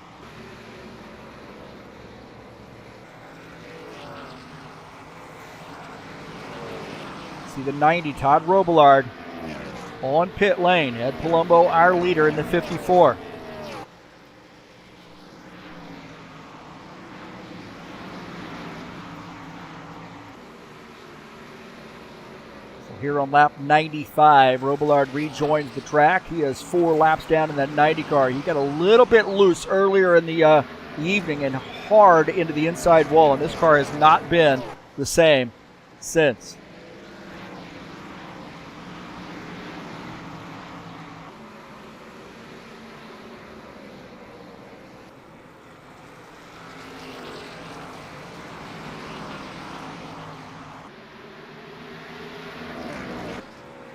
See the 90, Todd Robillard, on pit lane. Ed Palumbo, our leader in the 54. Here on lap 95, Robillard rejoins the track. He has 4 laps down in that 90 car. He got a little bit loose earlier in the evening and hard into the inside wall, and this car has not been the same since.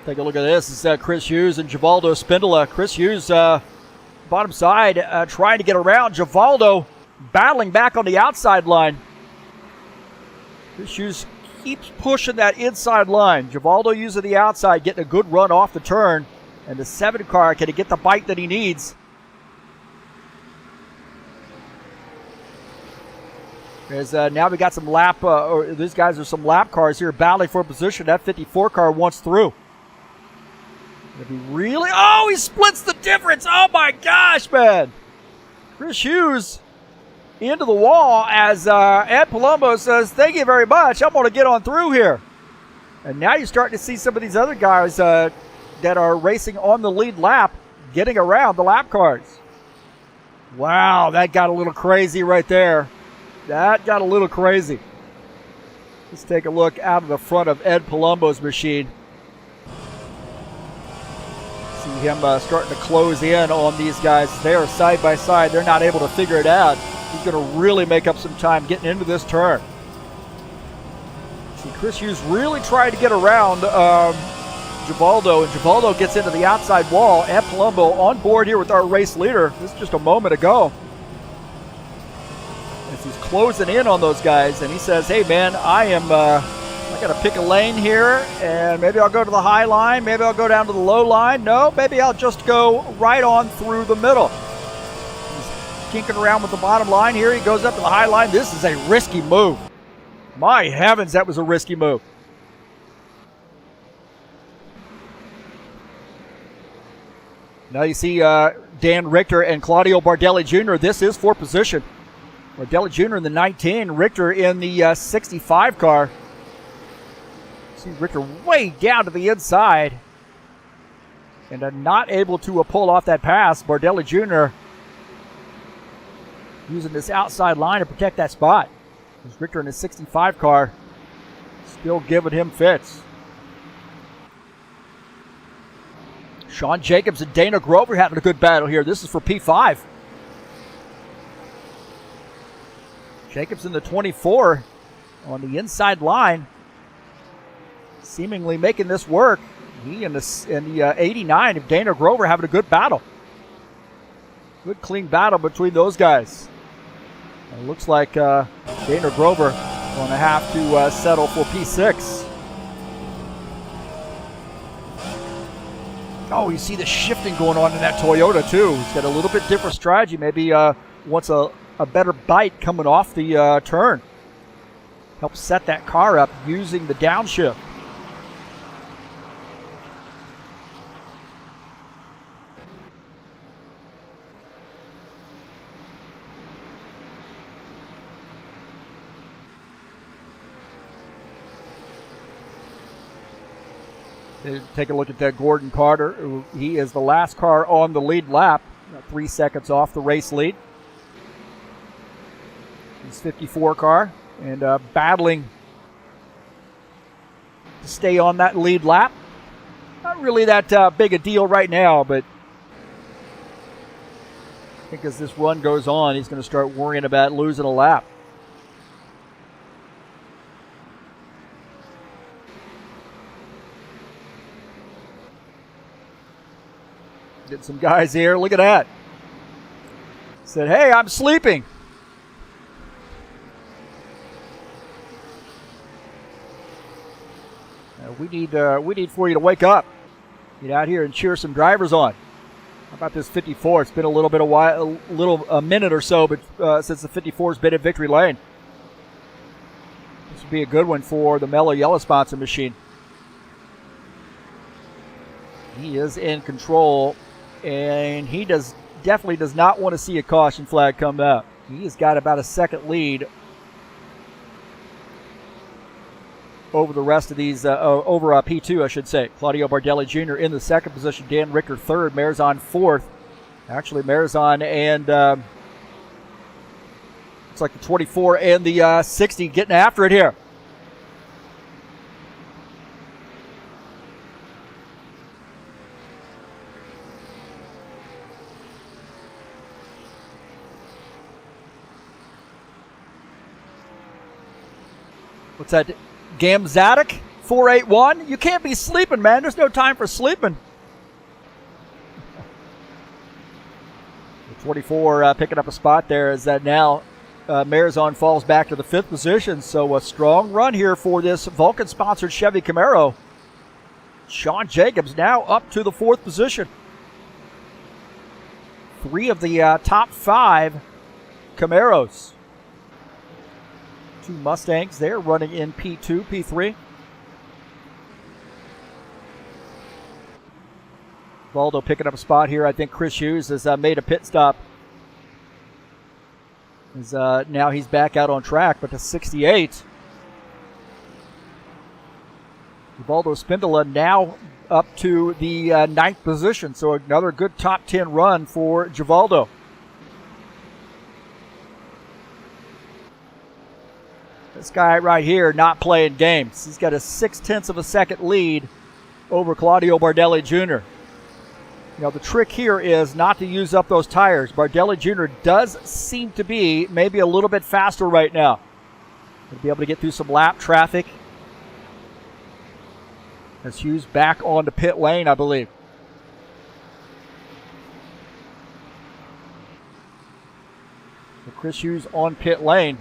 Take a look at this. It's Chris Hughes and Givaldo Spindola. Chris Hughes, bottom side, trying to get around. Givaldo battling back on the outside line. Chris Hughes keeps pushing that inside line. Givaldo using the outside, getting a good run off the turn. And the 7 car, can he get the bite that he needs? As now we got some lap, or these guys are some lap cars here battling for position. That 54 car wants through. Gonna be really, oh, he splits the difference. Oh my gosh, man. Chris Hughes into the wall as Ed Palumbo says, thank you very much. I'm going to get on through here. And now you're starting to see some of these other guys that are racing on the lead lap getting around the lap cars. Wow, that got a little crazy right there. That got a little crazy. Let's take a look out of the front of Ed Palumbo's machine. See him starting to close in on these guys. They are side by side. They're not able to figure it out. He's going to really make up some time getting into this turn. See, Chris Hughes really tried to get around Givaldo, and Givaldo gets into the outside wall. Ed Palumbo on board here with our race leader. This is just a moment ago. As he's closing in on those guys, and he says, hey man, I got to pick a lane here, and maybe I'll go to the high line, maybe I'll go down to the low line. No, maybe I'll just go right on through the middle. He's kinking around with the bottom line here. He goes up to the high line. This is a risky move. My heavens, that was a risky move. Now you see Dan Richter and Claudio Bardelli Jr. This is for position. Bardelli Jr. in the 19, Richter in the 65 car. See Richter way down to the inside and not able to pull off that pass. Bardelli Jr. using this outside line to protect that spot. There's Richter in his 65 car still giving him fits. Sean Jacobs and Dana Grover having a good battle here. This is for P5. Jacobs in the 24 on the inside line, seemingly making this work. He and the 89 of Dana Grover having a good battle. Good clean battle between those guys. And it looks like Dana Grover going to have to settle for P6. Oh, you see the shifting going on in that Toyota too. He's got a little bit different strategy. Maybe wants a better bite coming off the turn. Help set that car up using the downshift. Take a look at that Gordon Carter. He is the last car on the lead lap, 3 seconds off the race lead. His 54 car and battling to stay on that lead lap. Not really that big a deal right now, but I think as this run goes on, he's going to start worrying about losing a lap. Get some guys here. Look at that. Said, hey, I'm sleeping. We need for you to wake up. Get out here and cheer some drivers on. How about this 54? It's been a little bit a minute or so, but since the 54's been at victory lane. This would be a good one for the Mellow Yellow sponsor machine. He is in control. And he definitely does not want to see a caution flag come out. He has got about a second lead over the rest of these, over P2, I should say. Claudio Bardelli Jr. in the second position. Dan Richter third. Marizon fourth. Actually, Marizon and looks like the 24 and the 60 getting after it here. What's that? Gamzadik 481. You can't be sleeping, man. There's no time for sleeping. The 24 picking up a spot there as that now Marizon falls back to the 5th position. So a strong run here for this Vulcan-sponsored Chevy Camaro. Sean Jacobs now up to the 4th position. 3 of the top 5 Camaros. Two Mustangs there running in P2, P3. Valdo picking up a spot here. I think Chris Hughes has made a pit stop. Now he's back out on track, but to 68. Valdo Spindola now up to the 9th position, so another good top 10 run for Givaldo. This guy right here not playing games. He's got a 0.6 of a second lead over Claudio Bardelli Jr. You know, the trick here is not to use up those tires. Bardelli Jr. does seem to be maybe a little bit faster right now. He'll be able to get through some lap traffic. As Hughes back onto pit lane, I believe. So Chris Hughes on pit lane.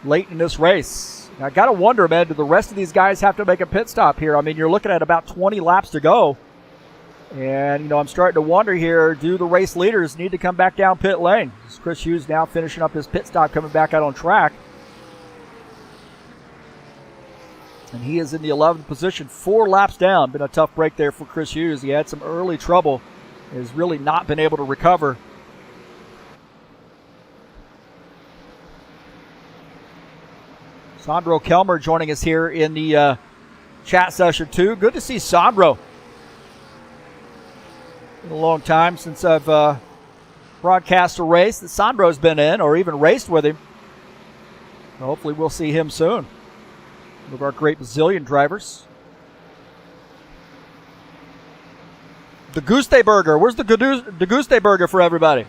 Late in this race. Now, I got to wonder, man, do the rest of these guys have to make a pit stop here? I mean, you're looking at about 20 laps to go. And, you know, I'm starting to wonder here, do the race leaders need to come back down pit lane? As Chris Hughes now finishing up his pit stop, coming back out on track. And he is in the 11th position, 4 laps down. Been a tough break there for Chris Hughes. He had some early trouble. Has really not been able to recover. Sandro Kelmer joining us here in the chat session too. Good to see Sandro. Been a long time since I've broadcast a race that Sandro's been in or even raced with him. So hopefully we'll see him soon. One of our great Brazilian drivers. The Guste Burger. Where's the Guste Burger for everybody?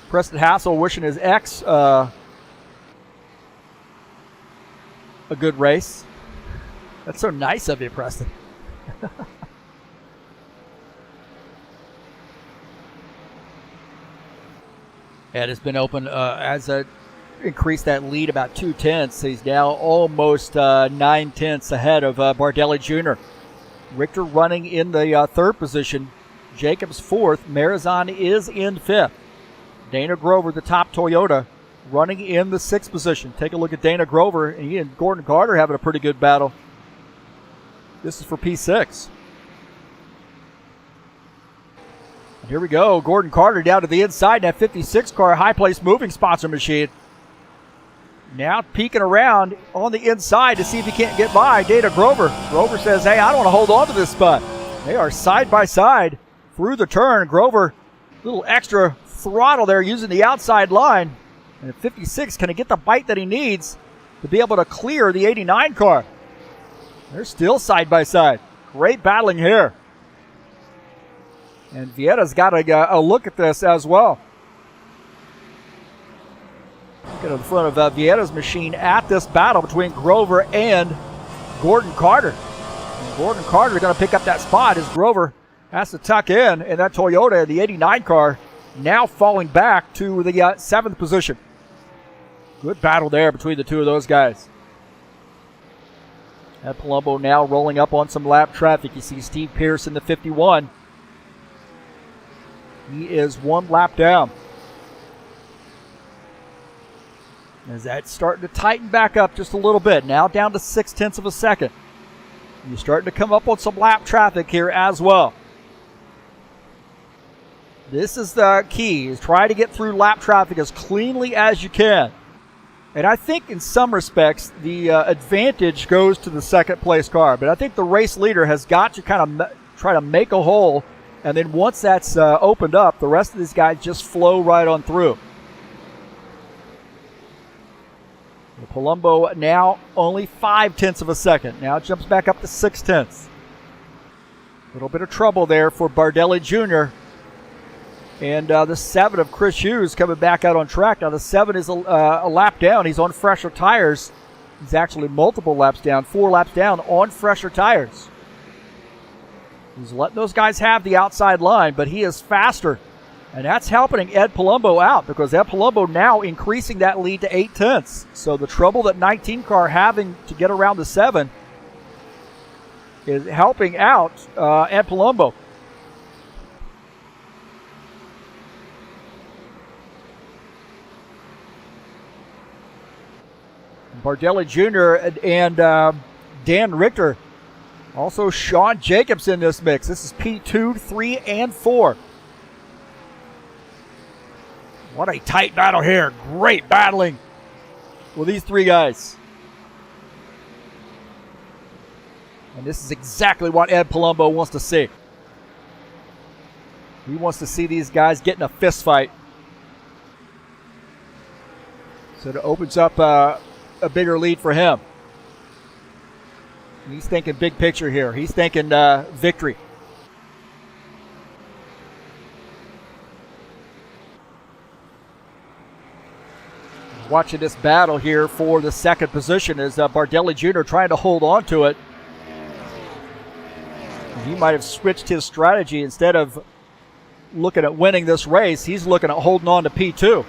Preston Hassel wishing his ex a good race. That's so nice of you, Preston. Ed has been open as increased that lead about 0.2. He's now almost 0.9 ahead of Bardelli Jr. Richter running in the 3rd position. Jacobs 4th. Marizan is in 5th. Dana Grover, the top Toyota, running in the 6th position. Take a look at Dana Grover, and he and Gordon Carter having a pretty good battle. This is for P6. And here we go. Gordon Carter down to the inside. That 56 car, high place moving sponsor machine. Now peeking around on the inside to see if he can't get by Dana Grover. Grover says, hey, I don't want to hold on to this spot. They are side by side through the turn. Grover, a little extra throttle there using the outside line. And at 56, can he get the bite that he needs to be able to clear the 89 car? They're still side by side. Great battling here. And Vietta's got a look at this as well. Get in front of Vietta's machine at this battle between Grover and Gordon Carter. And Gordon Carter is going to pick up that spot as Grover has to tuck in. And that Toyota, the 89 car, now falling back to the 7th position. Good battle there between the two of those guys. Ed Palumbo now rolling up on some lap traffic. You see Steve Pierce in the 51. He is 1 lap down. As that's starting to tighten back up just a little bit. Now down to 0.6 of a second. You're starting to come up on some lap traffic here as well. This is the key, is try to get through lap traffic as cleanly as you can. And I think in some respects, the advantage goes to the 2nd place car. But I think the race leader has got to kind of try to make a hole. And then once that's opened up, the rest of these guys just flow right on through. Palumbo now only 0.5 of a second. Now jumps back up to 0.6. A little bit of trouble there for Bardelli Jr. And the 7 of Chris Hughes coming back out on track. Now the 7 is a lap down. He's on fresher tires. He's actually multiple laps down, 4 laps down on fresher tires. He's letting those guys have the outside line, but he is faster. And that's helping Ed Palumbo out because Ed Palumbo now increasing that lead to 0.8. So the trouble that 19 car having to get around the 7 is helping out Ed Palumbo. Bardelli Jr. and Dan Richter. Also Sean Jacobs in this mix. This is P2, 3, and 4. What a tight battle here. Great battling with these three guys. And this is exactly what Ed Palumbo wants to see. He wants to see these guys get in a fist fight. So it opens up a bigger lead for him. He's thinking big picture here. He's thinking victory. Watching this battle here for the second position is Bardelli Jr. trying to hold on to it. He might have switched his strategy. Instead of looking at winning this race, he's looking at holding on to P2.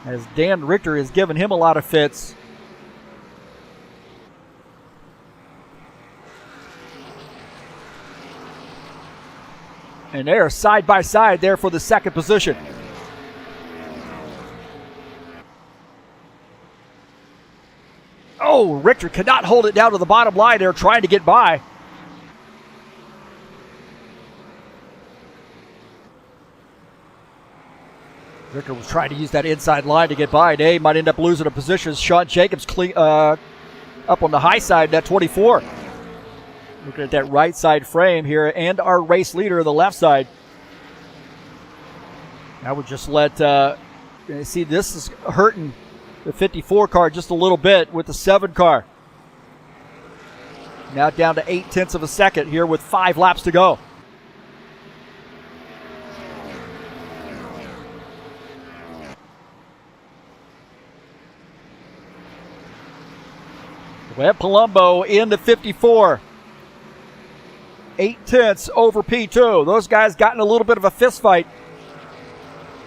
As Dan Richter has given him a lot of fits. And they are side by side there for the second position. Oh, Richter cannot hold it down to the bottom line there, trying to get by. Richter was trying to use that inside line to get by. They might end up losing a position. Sean Jacobs up on the high side, that 24. Looking at that right side frame here, and our race leader, the left side. I would just let, see, this is hurting the 54 car just a little bit with the 7 car. Now down to 0.8 of a second here with 5 laps to go. Ed Palumbo in the 54. 0.8 over P2. Those guys got in a little bit of a fist fight.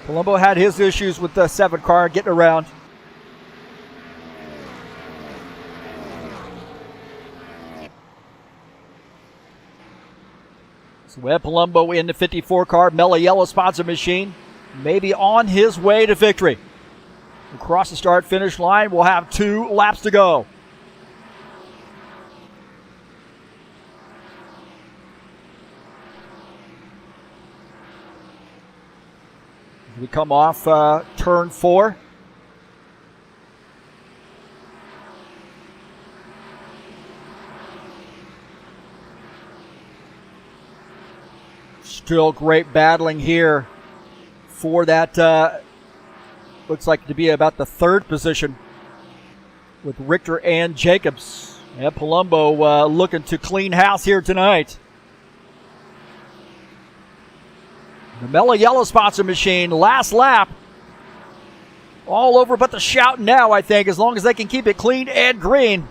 Palumbo had his issues with the 7 car getting around. So Ed Palumbo in the 54 car. Mellow Yellow sponsor machine. Maybe on his way to victory. Across the start-finish line, we'll have 2 laps to go. We come off turn 4. Still great battling here for that, looks like to be about the 3rd position with Richter and Jacobs. And Palumbo looking to clean house here tonight. The Mellow Yellow sponsor machine, last lap. All over but the shouting now, I think, as long as they can keep it clean and green.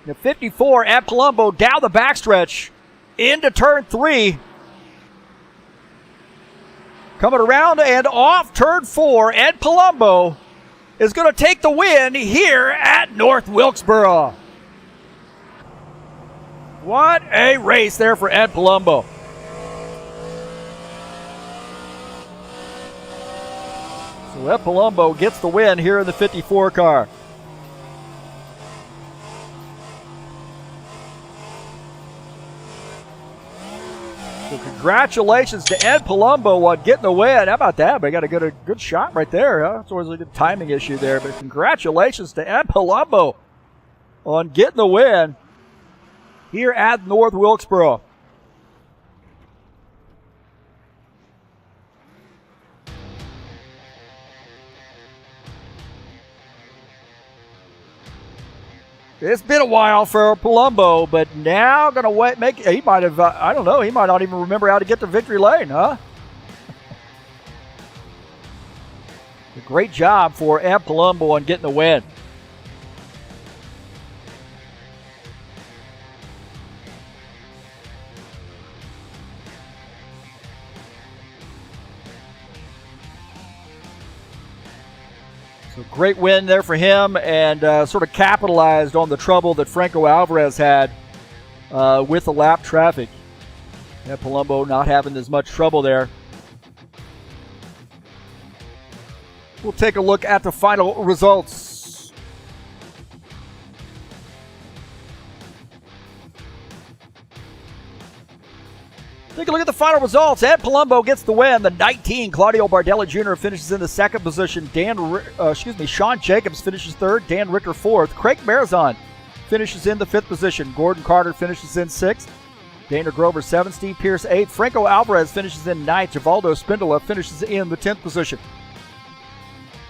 The 54 at Palumbo down the backstretch into turn 3. Coming around and off turn 4, Ed Palumbo is going to take the win here at North Wilkesboro. What a race there for Ed Palumbo. So Ed Palumbo gets the win here in the 54 car. So congratulations to Ed Palumbo on getting the win. How about that? We got a good shot right there. Huh? It's always a good timing issue there. But congratulations to Ed Palumbo on getting the win here at North Wilkesboro. It's been a while for Palumbo, but now going to make. He might have, I don't know, he might not even remember how to get to victory lane, huh? A great job for Ed Palumbo on getting the win. So great win there for him, and sort of capitalized on the trouble that Franco Alvarez had with the lap traffic. Yeah, Palumbo not having as much trouble there. We'll take a look at the final results. Take a look at the final results. Ed Palumbo gets the win. The 19, Claudio Bardelli Jr. finishes in the second position. Sean Jacobs finishes third. Dan Ricker fourth. Craig Marazon finishes in the fifth position. Gordon Carter finishes in sixth. Dana Grover seventh. Steve Pierce eighth. Franco Alvarez finishes in ninth. Givaldo Spindola finishes in the 10th position.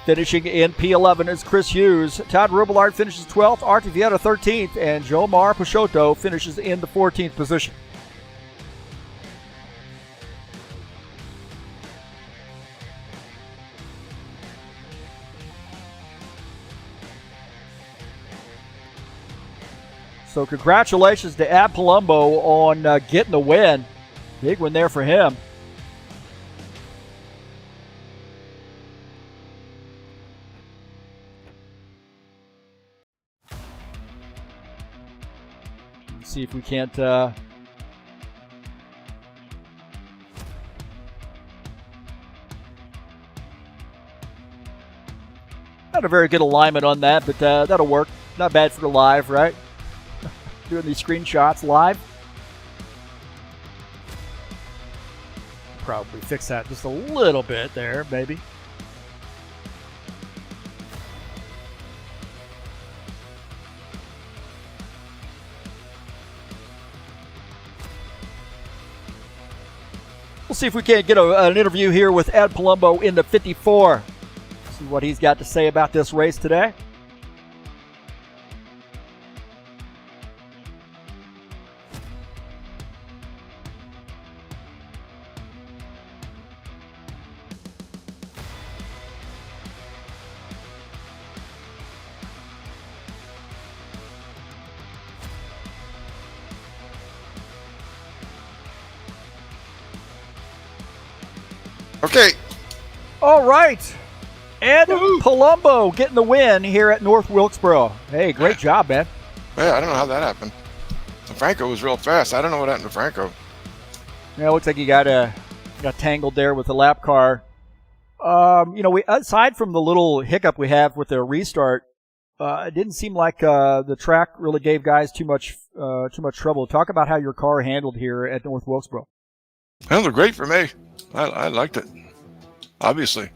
Finishing in P11 is Chris Hughes. Todd Rubillard finishes 12th. Artie Vieta 13th. And Jomar Peixoto finishes in the 14th position. So congratulations to Ad Palumbo on getting the win. Big win there for him. Let's see if we can't... Not a very good alignment on that, but that'll work. Not bad for the live, right? Doing these screenshots live. Probably fix that just a little bit there, maybe. We'll see if we can't get an interview here with Ed Palumbo in the 54. See what he's got to say about this race today. Okay. All right. Ed Palumbo getting the win here at North Wilkesboro. Hey, great job, man. Yeah, I don't know how that happened. Franco was real fast. I don't know what happened to Franco. Yeah, it looks like he got tangled there with the lap car. We aside from the little hiccup we have with the restart, it didn't seem like the track really gave guys too much trouble. Talk about how your car handled here at North Wilkesboro. Handled great for me. I liked it. Obviously.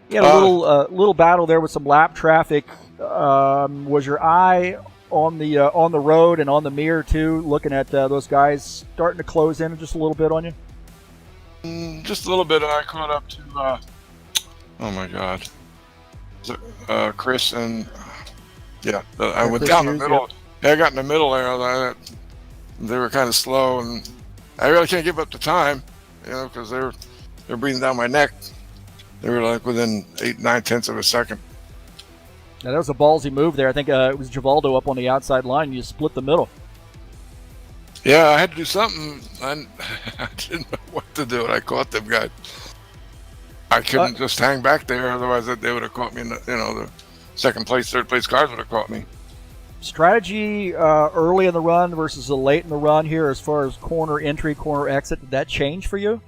You had a little battle there with some lap traffic. Was your eye on the road and on the mirror too, looking at those guys starting to close in just a little bit on you? Just a little bit. I caught up to. Oh my God. Chris and I went down the middle. Yeah, I got in the middle there. They were kind of slow, and I really can't give up the time, because they're breathing down my neck. They were like within 8-9 of a second. Now, that was a ballsy move there. I think it was Givaldo up on the outside line. You split the middle. Yeah, I had to do something. I didn't know what to do, and I caught them guys. I couldn't just hang back there, otherwise they would have caught me in the second place, third place cars would have caught me. Strategy early in the run versus late in the run here as far as corner entry, corner exit, did that change for you?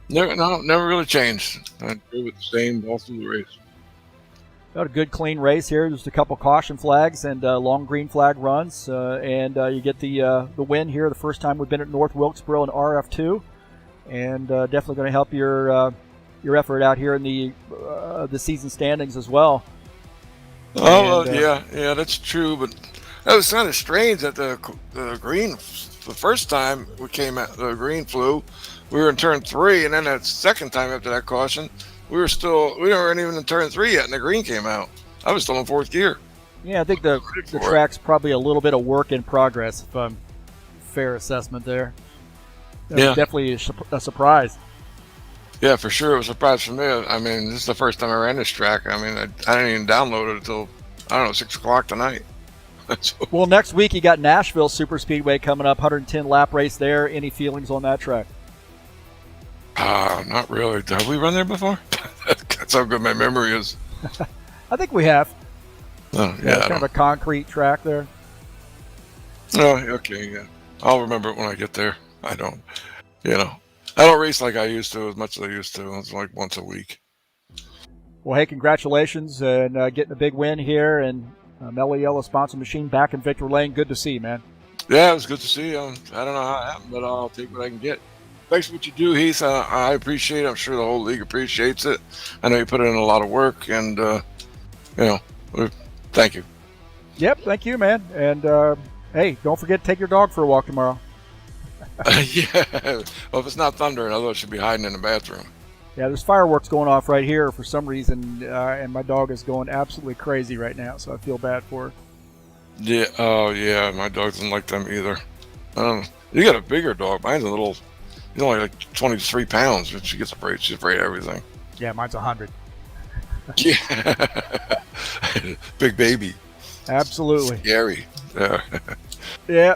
Never really changed. I agree with the same all through the race. Got a good clean race here. Just a couple caution flags and long green flag runs, and you get the win here. The first time we've been at North Wilkesboro in RF2, and definitely going to help your effort out here in the season standings as well. Yeah, that's true. But that was kind of strange that the green, the first time we came out, the green flew. We were in turn 3, and then that second time after that caution, we weren't even in turn 3 yet, and the green came out. I was still in 4th gear. Yeah, I think the track's probably a little bit of work in progress, if I'm fair assessment there. Yeah, definitely a surprise. Yeah, for sure, it was a surprise for me. I mean, this is the first time I ran this track. I mean, I didn't even download it until 6 o'clock tonight. Well, next week you got Nashville Super Speedway coming up, 110 lap race there. Any feelings on that track? Not really. Have we run there before? That's how good my memory is. I think we have. Oh, yeah, kind of a concrete track there. Oh, okay, yeah. I'll remember it when I get there. I don't race like I used to as much as I used to. It's like once a week. Well, hey, congratulations and getting a big win here, and Mellow Yellow Sponsor Machine back in Victory Lane. Good to see you, man. Yeah, it was good to see you. I don't know how it happened, but I'll take what I can get. Thanks for what you do, Heath. I appreciate it. I'm sure the whole league appreciates it. I know you put in a lot of work, and thank you. Yep, thank you, man. And hey, don't forget to take your dog for a walk tomorrow. Yeah. Well, if it's not thundering, otherwise she'll be hiding in the bathroom. Yeah, there's fireworks going off right here for some reason, and my dog is going absolutely crazy right now, so I feel bad for her. Yeah. Oh, yeah. My dog doesn't like them either. You got a bigger dog. Mine's a little. He's only like 23 pounds, but she's afraid of everything. Yeah, mine's 100. Yeah. Big baby. Absolutely. Scary. Yeah. Yeah.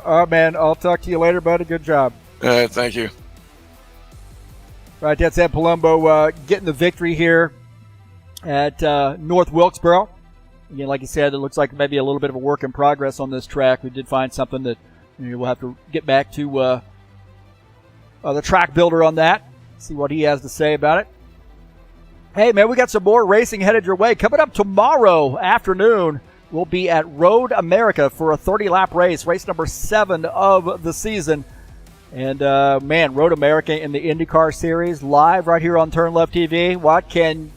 Oh, man, I'll talk to you later, buddy. Good job. Thank you. Right, that's Ed Palumbo getting the victory here at North Wilkesboro. Again, like you said, it looks like maybe a little bit of a work in progress on this track. We did find something that we'll have to get back to the track builder on that, see what he has to say about it. Hey, man, we got some more racing headed your way. Coming up tomorrow afternoon, we'll be at Road America for a 30-lap race number 7 of the season. And, man, Road America in the IndyCar Series live right here on TurnLeftTV. What can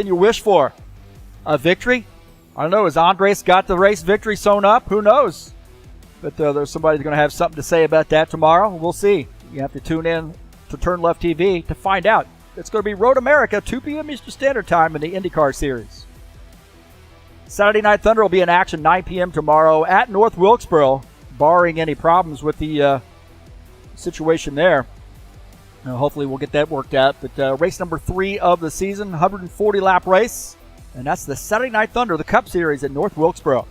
you wish for? A victory? I don't know. Has Andres got the race victory sewn up? Who knows? But there's somebody who's going to have something to say about that tomorrow. We'll see. You have to tune in to TurnLeftTV to find out. It's going to be Road America, 2 p.m. Eastern Standard Time in the IndyCar Series. Saturday Night Thunder will be in action 9 p.m. tomorrow at North Wilkesboro, barring any problems with the situation there. Hopefully we'll get that worked out. But race number 3 of the season, 140-lap race. And that's the Saturday Night Thunder, the Cup Series at North Wilkesboro.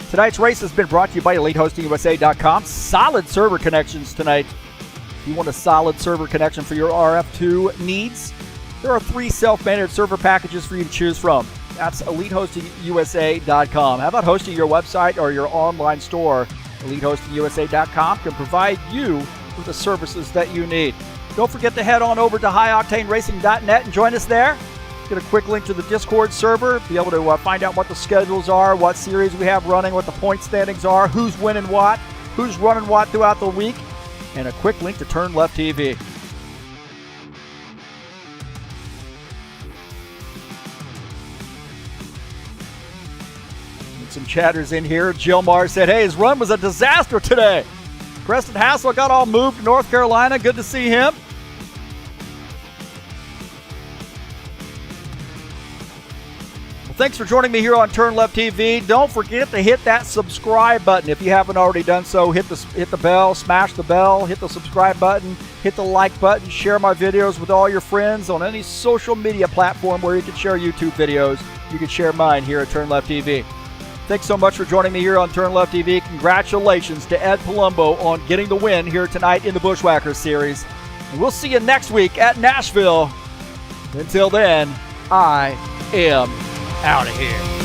Tonight's race has been brought to you by EliteHostingUSA.com. Solid server connections tonight. If you want a solid server connection for your RF2 needs, there are 3 self-managed server packages for you to choose from. That's EliteHostingUSA.com. How about hosting your website or your online store? EliteHostingUSA.com can provide you with the services that you need. Don't forget to head on over to HighOctaneRacing.net and join us there. Get a quick link to the Discord server, be able to find out what the schedules are, what series we have running, what the point standings are, who's winning what, who's running what throughout the week, and a quick link to TurnLeftTV. And some chatters in here. Gilmar said, hey, his run was a disaster today. Preston Hassel got all moved to North Carolina. Good to see him. Thanks for joining me here on TurnLeftTV. Don't forget to hit that subscribe button. If you haven't already done so, hit the bell, smash the bell, hit the subscribe button, hit the like button, share my videos with all your friends on any social media platform where you can share YouTube videos. You can share mine here at TurnLeftTV. Thanks so much for joining me here on TurnLeftTV. Congratulations to Ed Palumbo on getting the win here tonight in the Buschwackers Series. And we'll see you next week at Nashville. Until then, I am out of here.